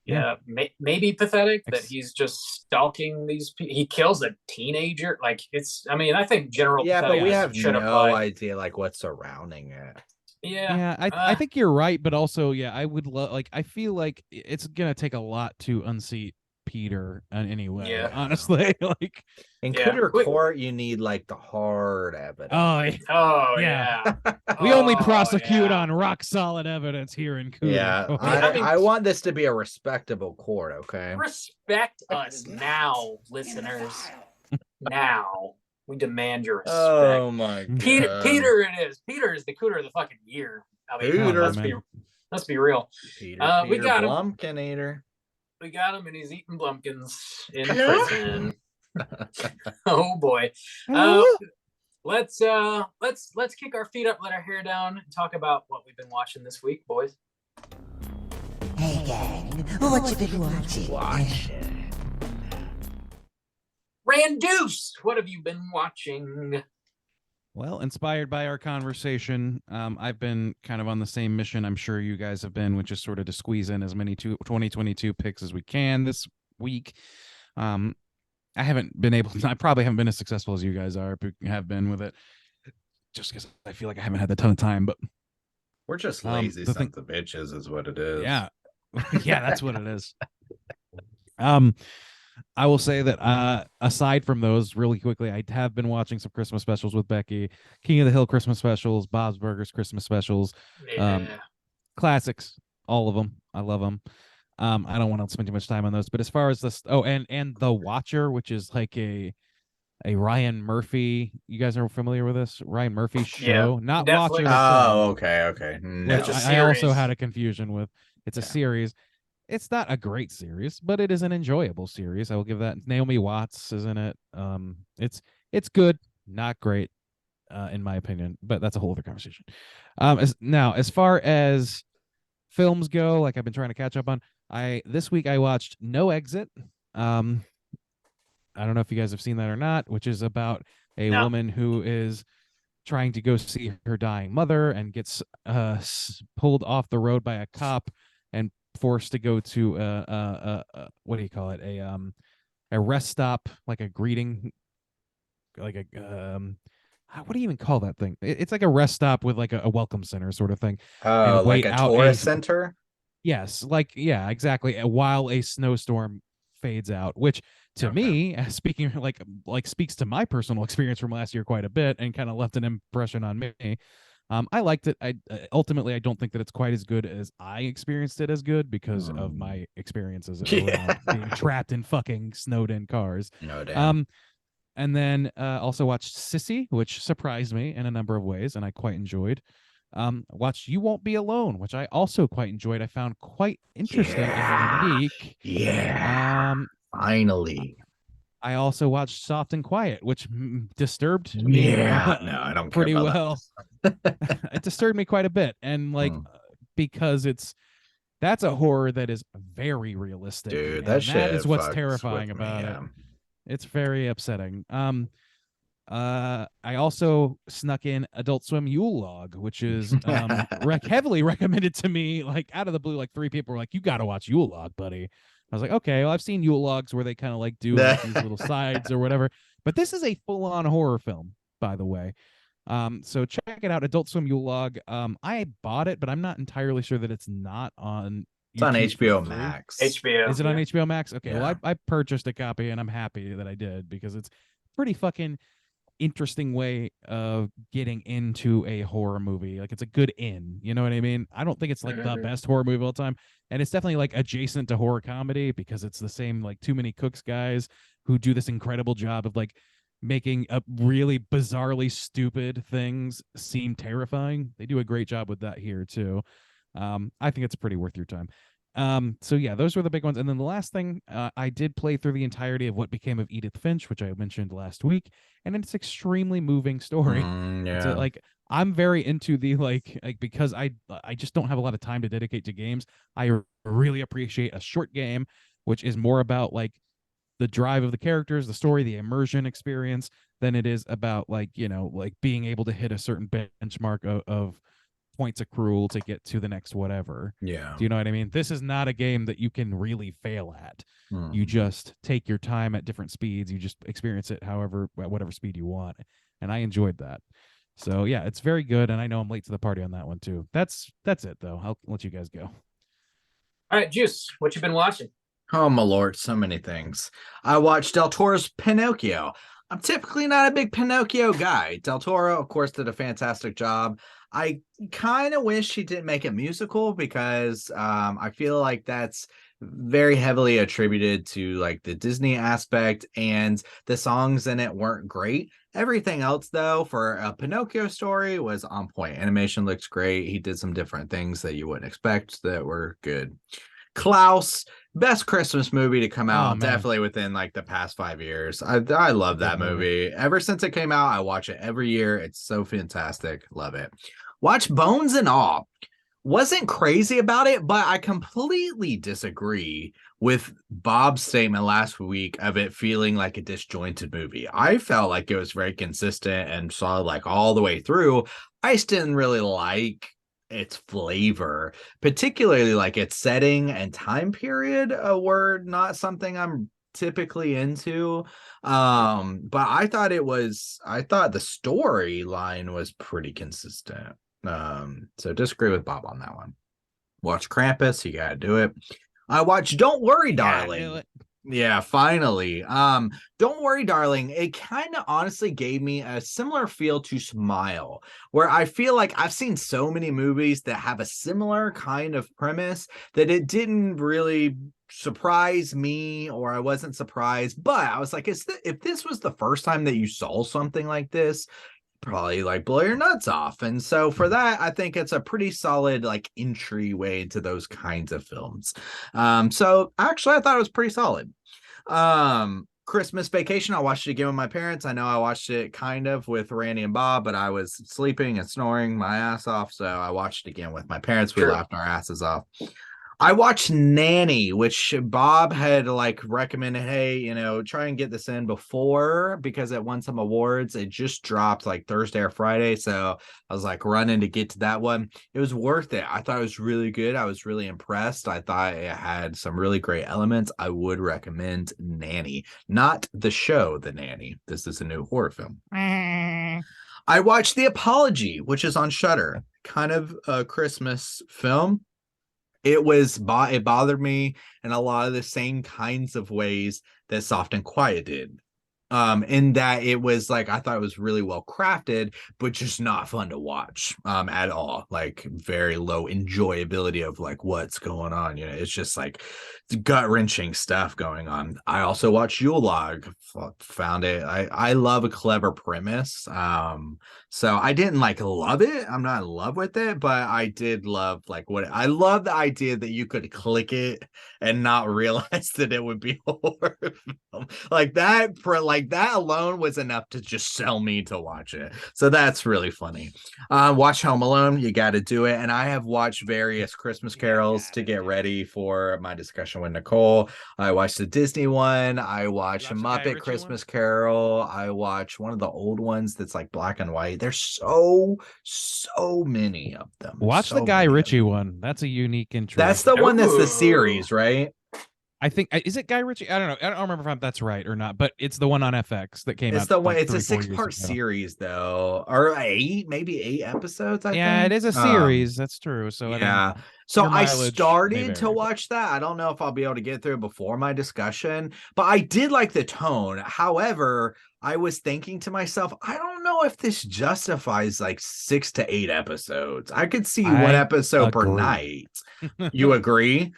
Yeah, maybe pathetic that Ex- he's just stalking these people. He kills a teenager. Like it's. I mean, I think general. Yeah, but we patheticness have should no apply. idea like what's surrounding it. Yeah. Yeah, I uh, think you're right, but also, yeah, I would love like I feel like it's gonna take a lot to unseat Peter in any way. Yeah. Honestly, like In Yeah. Cooter Wait. Court, you need like the hard evidence. Oh Yeah. yeah. we only Oh, prosecute yeah. on rock solid evidence here in Cooter. Yeah, Court. I mean- I want this to be a respectable court, okay? Respect us now, listeners. Now we demand your respect. Oh my god. Peter, it is. Peter is the Cooter of the fucking year. I mean, Peter. let's be real. Peter, we got him. Blumpkinator. We got him, and he's eating Blumpkins in prison. Oh boy. Let's kick our feet up, let our hair down, and talk about what we've been watching this week, boys. Hey gang, what you been watching? Watch it. Randuce, what have you been watching? Well, inspired by our conversation, I've been kind of on the same mission I'm sure you guys have been, which is sort of to squeeze in as many 2022 picks as we can this week. I haven't been able to, I probably haven't been as successful as you guys have been with it, just because I feel like I haven't had a ton of time, but We're just lazy the sons of bitches is what it is. yeah, yeah, that's what it is. I will say that aside from those, really quickly, I have been watching some Christmas specials with Becky, King of the Hill Christmas specials, Bob's Burgers Christmas specials, Yeah. classics, all of them. I love them. I don't want to spend too much time on those, but as far as this, and The Watcher, which is like a Ryan Murphy. You guys are familiar with this Ryan Murphy show? Not Netflix. Watcher. the Oh, film, okay. No. which It's a I also series. had a confusion with. It's a Yeah. series. It's not a great series, but it is an enjoyable series. I will give that. Naomi Watts is in it. It's good, not great, in my opinion, but that's a whole other conversation. As far as films go, like I've been trying to catch up on, this week I watched No Exit. I don't know if you guys have seen that or not, which is about a No. woman who is trying to go see her dying mother and gets pulled off the road by a cop and forced to go to what do you call it, a rest stop, like a greeting, like a what do you even call that thing? It's like a rest stop with like a welcome center sort of thing. Oh, and like wait a out tourist center? Yes, like yeah, exactly. While a snowstorm fades out, which to Okay. me, speaking like speaks to my personal experience from last year quite a bit, and kind of left an impression on me. I liked it. I ultimately I don't think that it's quite as good as I experienced it as good because of my experiences Yeah. around being trapped in fucking snowed in cars. No damn. And then also watched Sissy, which surprised me in a number of ways, and I quite enjoyed. Watched You Won't Be Alone, which I also quite enjoyed. I found quite interesting Yeah. and unique. Yeah. Finally. I also watched Soft and Quiet, which disturbed me. Yeah. No, I don't care pretty about well. that. It disturbed me quite a bit, and like because that's a horror that is very realistic. Dude, and that shit that is what's fucks terrifying with me, about yeah. it. It's very upsetting. I also snuck in Adult Swim Yule Log, which is heavily recommended to me. Like out of the blue, like 3 people were like, "You got to watch Yule Log, buddy." I was like, "Okay, well, I've seen Yule Logs where they kind of like do like, these little sides or whatever, but this is a full-on horror film, by the way." So check it out, Adult Swim Yule Log. I bought it, but I'm not entirely sure that it's not on. It's on YouTube for HBO free. Max. HBO. Is it on yeah. HBO Max? Okay, well, Yeah. I purchased a copy and I'm happy that I did because it's pretty fucking interesting way of getting into a horror movie. Like it's a good in, you know what I mean? I don't think it's like the Mhm. best horror movie of all time, and it's definitely like adjacent to horror comedy because it's the same like Too Many Cooks guys who do this incredible job of like making a really bizarrely stupid things seem terrifying. They do a great job with that here too. I think it's pretty worth your time. So yeah, those were the big ones. And then the last thing, I did play through the entirety of What Became of Edith Finch, which I mentioned last week, and it's extremely moving story. It's Yeah. like I'm very into the like because I just don't have a lot of time to dedicate to games. I really appreciate a short game, which is more about like the drive of the characters, the story, the immersion experience, than it is about like, you know, like being able to hit a certain benchmark of points accrual to get to the next whatever. Yeah. Do you know what I mean? This is not a game that you can really fail at. Mm. You just take your time at different speeds. You just experience it however, at whatever speed you want. And I enjoyed that. So yeah, it's very good. And I know I'm late to the party on that one too. That's it though. I'll let you guys go. All right, Juice, what you been watching? Oh my lord, so many things. I watched Del Toro's Pinocchio. I'm typically not a big Pinocchio guy. Del Toro, of course, did a fantastic job. I kind of wish he didn't make a musical because I feel like that's very heavily attributed to like the Disney aspect, and the songs in it weren't great. Everything else, though, for a Pinocchio story was on point. Animation looks great. He did some different things that you wouldn't expect that were good. Klaus, best Christmas movie to come out, man. definitely within like the past 5 years. I love that Good movie. movie. Ever since it came out, I watch it every year. It's so fantastic. Love it. Watch Bones and All. Wasn't crazy about it, but I completely disagree with Bob's statement last week of it feeling like a disjointed movie. I felt like it was very consistent and solid like all the way through. I just didn't really like its flavor, particularly like its setting and time period were not something I'm typically into. But I thought the storyline was pretty consistent. So disagree with Bob on that one. Watch Krampus, you gotta do it. I watched Don't Worry, Darling. Yeah, finally. Don't Worry, Darling. It kind of honestly gave me a similar feel to Smile, where I feel like I've seen so many movies that have a similar kind of premise that it didn't really surprise me, or I wasn't surprised, but I was like, if this was the first time that you saw something like this, probably like blow your nuts off. And so for that, I think it's a pretty solid like entryway into those kinds of films. So actually I thought it was pretty solid. Christmas Vacation, I watched it again with my parents. I know I watched it kind of with Randy and Bob, but I was sleeping and snoring my ass off, so I watched it again with my parents. We laughed our asses off. I watched Nanny, which Bob had like recommended, hey, try and get this in before because it won some awards. It just dropped like Thursday or Friday. So I was like running to get to that one. It was worth it. I thought it was really good. I was really impressed. I thought it had some really great elements. I would recommend Nanny, not the show, The Nanny. This is a new horror film. I watched The Apology, which is on Shudder, kind of a Christmas film. It bothered me in a lot of the same kinds of ways that Soft and Quiet did. In that it was like, I thought it was really well crafted, but just not fun to watch at all. Like very low enjoyability of like what's going on. It's just like gut-wrenching stuff going on. I also watched Yule Log, found it. I love a clever premise. So I didn't like love it. I'm not in love with it, but I did love I love the idea that you could click it and not realize that it would be a horror film. That alone was enough to just sell me to watch it. So that's really funny. Watch Home Alone. You got to do it. And I have watched various Christmas carols to get ready for my discussion with Nicole. I watched the Disney one. I watched a Muppet Christmas Carol. I watched one of the old ones that's like black and white. There's so many of them. Watch the Guy Ritchie one. That's a unique intro. That's the one that's the series, right? I think, is it Guy Ritchie? I don't know. I don't remember if that's right or not, but it's the one on FX that came out. It's the one. Like it's a 6-part series, though, or maybe 8 episodes. I think. It is a series. That's true. So yeah. So I started to watch that. I don't know if I'll be able to get through before my discussion, but I did like the tone. However, I was thinking to myself, I don't know if this justifies like 6 to 8 episodes. I could see one episode per night. You agree?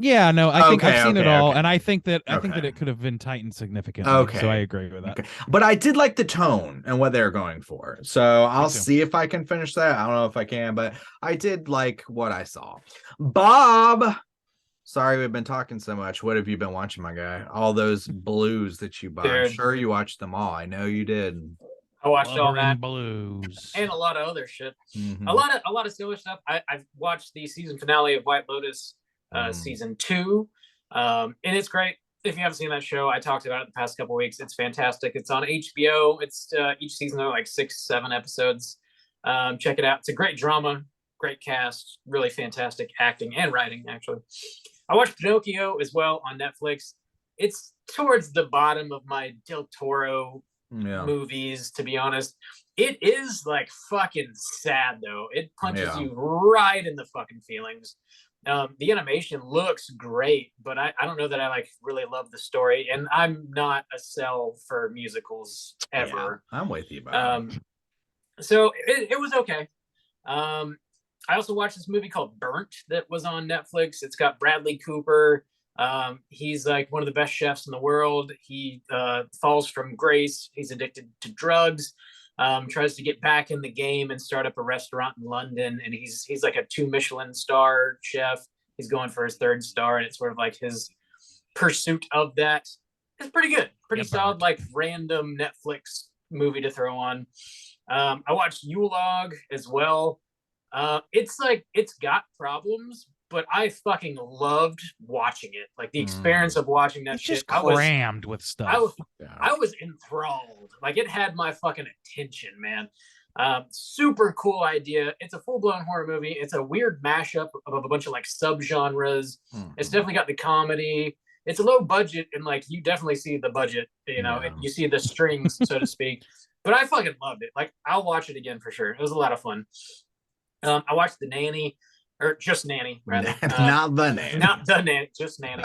Yeah, no, I think I've seen it all, and I think that it could have been tightened significantly. Okay, so I agree with that. Okay. But I did like the tone and what they're going for, so I'll see if I can finish that. I don't know if I can, but I did like what I saw. Bob, sorry we've been talking so much. What have you been watching, my guy? All those blues that you bought. I'm sure you watched them all. I know you did. I watched all that blues and a lot of other shit. Mm-hmm. A lot of silly stuff. I've watched the season finale of White Lotus. Season 2, and it's great. If you haven't seen that show, I talked about it the past couple weeks. It's fantastic. It's on HBO. It's each season are like 6-7 episodes. Check it out. It's a great drama, great cast, really fantastic acting and writing. Actually, I watched Pinocchio as well on Netflix. It's towards the bottom of my Del Toro movies, to be honest. It is like fucking sad though. It punches Yeah. you right in the fucking feelings. The animation looks great, but I don't know that I like really love the story, and I'm not a sell for musicals ever. Yeah, I'm with you about So it was okay. I also watched this movie called Burnt that was on Netflix. It's got Bradley Cooper. He's like one of the best chefs in the world. He falls from grace. He's addicted to drugs. Tries to get back in the game and start up a restaurant in London. And he's like a 2 Michelin star chef. He's going for his 3rd star, and it's sort of like his pursuit of that. It's pretty good. Pretty solid, like random Netflix movie to throw on. I watched Yule Log as well. It's like, it's got problems, but I fucking loved watching it. Like the experience of watching that It's shit. just crammed with stuff. I was enthralled. Like it had my fucking attention, man. Super cool idea. It's a full-blown horror movie. It's a weird mashup of a bunch of like subgenres. It's definitely got the comedy. It's a low budget, and like you definitely see the budget, you know, you see the strings, so to speak. But I fucking loved it. Like I'll watch it again for sure. It was a lot of fun. I watched The Nanny, or just Nanny, rather. not the Nanny. Not The Nanny, just Nanny.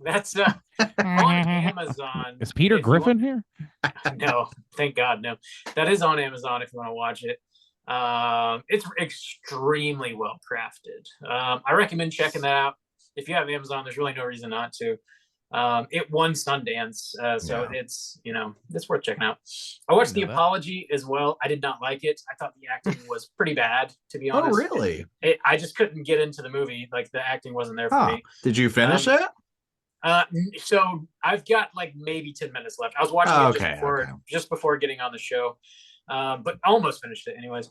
That's on Amazon. Is Peter Griffin here? No, thank God, no. That is on Amazon if you want to watch it. It's extremely well crafted. I recommend checking that out. If you have Amazon, there's really no reason not to. It won Sundance, so it's, you know, it's worth checking out. I watched The Apology as well. I did not like it. I thought the acting was pretty bad, to be honest. Oh, really? I just couldn't get into the movie. Like the acting wasn't there for me. Did you finish it? So I've got like maybe 10 minutes left. I was watching it just before getting on the show, but I almost finished it anyways.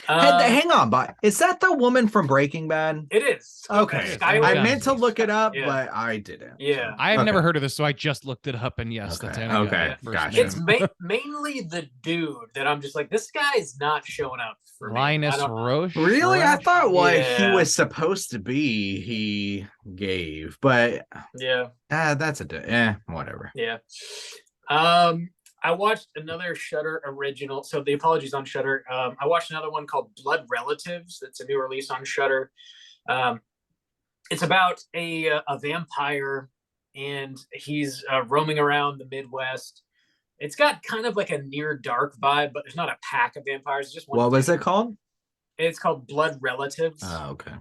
Hang on, but is that the woman from Breaking Bad? It is. Okay. Skylar I meant to look it up, Yeah. but I didn't. Yeah. I have never heard of this, so I just looked it up, and yes, that's Anna. Okay. Gotcha. It's mainly the dude that I'm just like, this guy's not showing up for me. Linus Roche. Really? I thought what he Yeah. was supposed to be, he gave, but Yeah. that's whatever. Yeah. I watched another Shudder original. So The Apology's on Shudder. I watched another one called Blood Relatives. It's a new release on Shudder. It's about a vampire, and he's roaming around the Midwest. It's got kind of like a near dark vibe, but there's not a pack of vampires. It's just one. What was it called? It's called Blood Relatives. Oh, okay.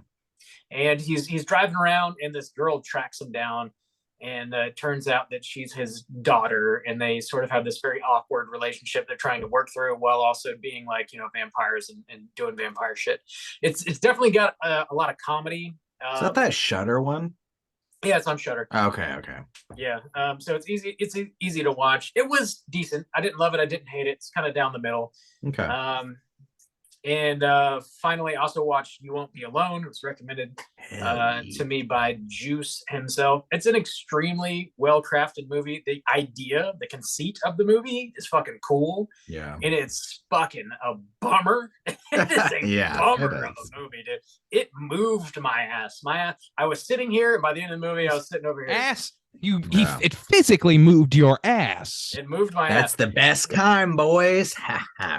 And he's driving around, and this girl tracks him down, and it turns out that she's his daughter, and they sort of have this very awkward relationship they're trying to work through while also being like, you know, vampires and doing vampire shit. It's definitely got a lot of comedy. Is that Shudder one? Yeah, it's on Shudder. Okay. Yeah. So it's easy to watch. It was decent. I didn't love it. I didn't hate it. It's kind of down the middle. Okay. And finally, I also watched You Won't Be Alone. It was recommended to me by Juice himself. It's an extremely well-crafted movie. The idea, the conceit of the movie is fucking cool. Yeah. And it's fucking a bummer. It is a bummer of a movie, dude. It moved my ass. I was sitting here, and by the end of the movie, I was sitting over here. Ass. It physically moved your ass. It moved my ass. That's the best kind, boys.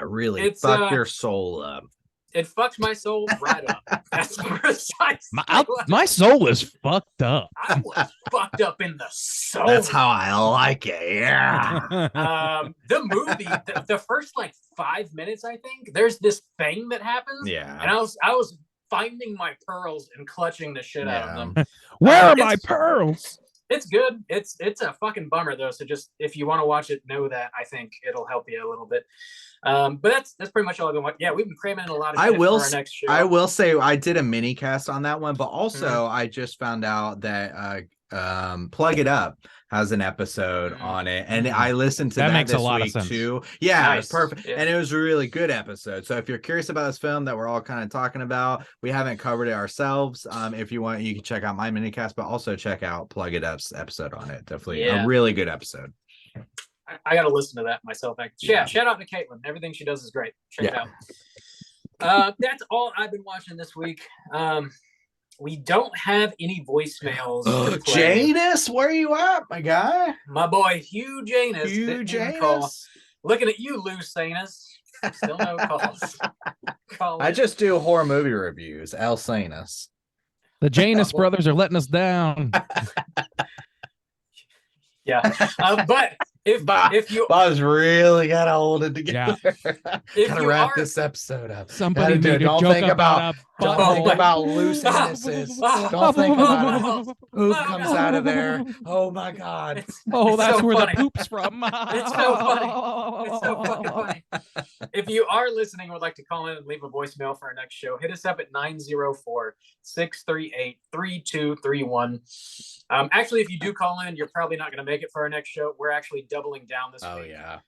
Really fuck your soul up. It fucked my soul right up. That's precisely My soul is fucked up. I was fucked up in the soul. That's how I like it. Yeah. The movie, the first like 5 minutes, I think, there's this thing that happens. Yeah. And I was finding my pearls and clutching the shit out of them. Where are my pearls? It's good. It's a fucking bummer though. So just if you want to watch it, know that I think it'll help you a little bit. But that's pretty much all I've been watching. Yeah, we've been cramming in a lot of shit for our next show. I will say I did a mini cast on that one, but also I just found out that Plug It Up has an episode on it, and I listened to that makes this a lot of week sense. too. Yeah, Nice. it's perfect, Yeah. and it was a really good episode. So if you're curious about this film that we're all kind of talking about, we haven't covered it ourselves. If you want, you can check out my mini cast, but also check out Plug It Up's episode on it. Definitely a really good episode. I got to listen to that myself. Yeah, shout out to Caitlin. Everything she does is great. Check it out. That's all I've been watching this week. We don't have any voicemails. to play. Janus, where you at, my guy? My boy Hugh Janus. You, didn't even call. Janus? Looking at you, Lou Sanus. Still no calls. I just do horror movie reviews. El Sanus. The Janus brothers are letting us down. Yeah. But if you Bob's really gotta hold it together. If Gotta you wrap are- this episode up. Somebody Gotta do it. made a Don't joke think about- a Don't butthole. think about loose anuses. Don't think about it. Poop comes out of there. Oh my god. It's, Oh, it's that's so where funny. the poop's from. It's so funny. It's so fucking funny. If you are listening and would like to call in and leave a voicemail for our next show, hit us up at 904-638-3231. Actually, if you do call in, you're probably not going to make it for our next show. We're actually doubling down this Oh week. yeah.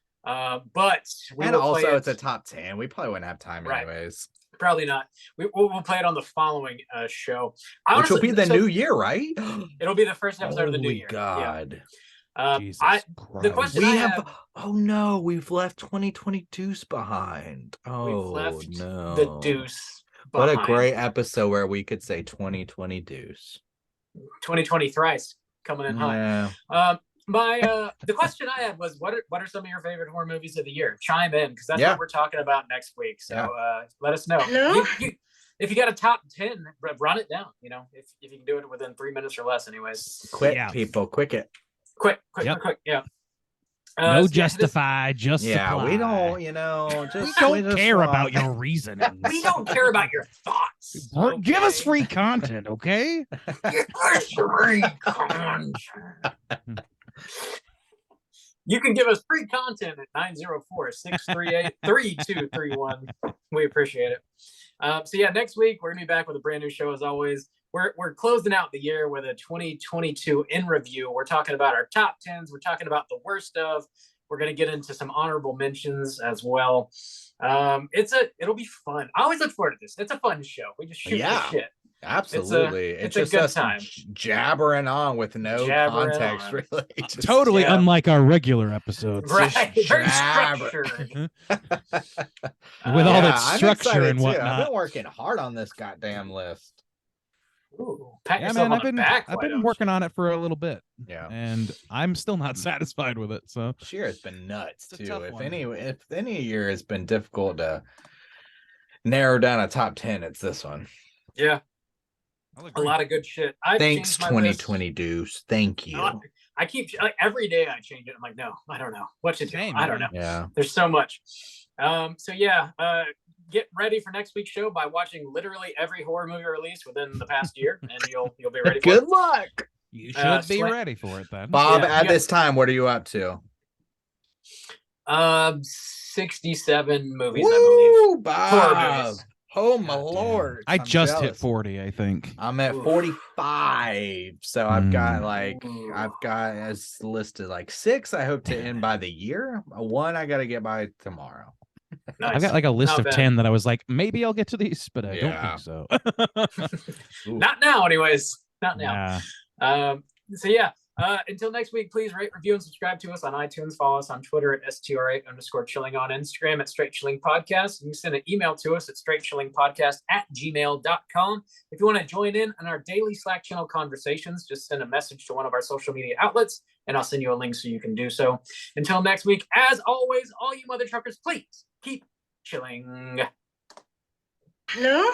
But we And will play also it. it's a top 10. We probably wouldn't have time Right. anyways. Probably not. We'll play it on the following show. Which will be the so new year, right? It'll be the first episode of the new Holy year. God. Yeah. Jesus the question We I have oh no, we've left 2022 behind. Oh left no. the deuce. What a behind. great episode where we could say 2020 deuce. 2020 thrice coming in hot. Yeah. The question I had was what are some of your favorite horror movies of the year? Chime in because that's Yeah. what we're talking about next week. So Yeah. let us know. Hello? If you got a top 10, run it down. You know, if you can do it within 3 minutes or less, anyways. Quick, Yeah. people, quick it. Quick. Yeah. No so justify, just Yeah, we supply. don't, you know, just We don't just care want- about your reasonings. we don't care about your thoughts. Give us okay? free content, okay? Give us free content. You can give us free content at 904-638-3231. We appreciate it. So yeah, next week we're gonna be back with a brand new show as always. We're closing out the year with a 2022 in review. We're talking about our top 10s. We're talking about the worst of. We're gonna get into some honorable mentions as well. It'll be fun. I always look forward to this. It's a fun show. We just shoot Yeah. the shit. Absolutely. it's It's a just good us time. jabbering on with no Jabbering context, on. really. Just Totally Yeah. unlike our regular episodes. Right. Very jabber. structured. With all that I'm structure excited and too. whatnot. I've been working hard on this goddamn list. Ooh, pat Yeah, yourself man, on I've the been back, I've why been don't working on it for a little bit, Yeah. and I'm still not satisfied with it. So This year has been nuts It's a too. tough If one. any year has been difficult to narrow down a top 10, it's this one. you? Yeah, a lot of good shit. I've Thanks, changed my list. 2020 Deuce. Thank you. No, I keep like every day I change it. I'm like, no, I don't know what to do. Same, I don't know. man. Yeah. There's so much. So yeah, get ready for next week's show by watching literally every horror movie released within the past year, and you'll be ready for Good it. luck. you should be Slant- ready for it then. Bob, Yeah, at you got- this time, what are you up to? 67 movies, I believe. Woo, Bob. movies. Oh my Goddamn. lord. I I'm just hit jealous. 40, I think. I'm at Oof. 45. So I've got Ooh. I've got as listed like 6 I hope to end by the year. 1 I got to get by tomorrow. Nice. I've got like a list Not of bad. 10 that I was like, maybe I'll get to these, but I Yeah. don't think so. Ooh. Not now, anyways. Not now. Yeah. So yeah, until next week, please rate, review, and subscribe to us on iTunes. Follow us on Twitter at STR8_chilling, on Instagram at Straight Chilling Podcast. You can send an email to us at straightchillingpodcast@gmail.com. If you want to join in on our daily Slack channel conversations, just send a message to one of our social media outlets, and I'll send you a link so you can do so. Until next week, as always, all you mother truckers, please keep chilling. Hello?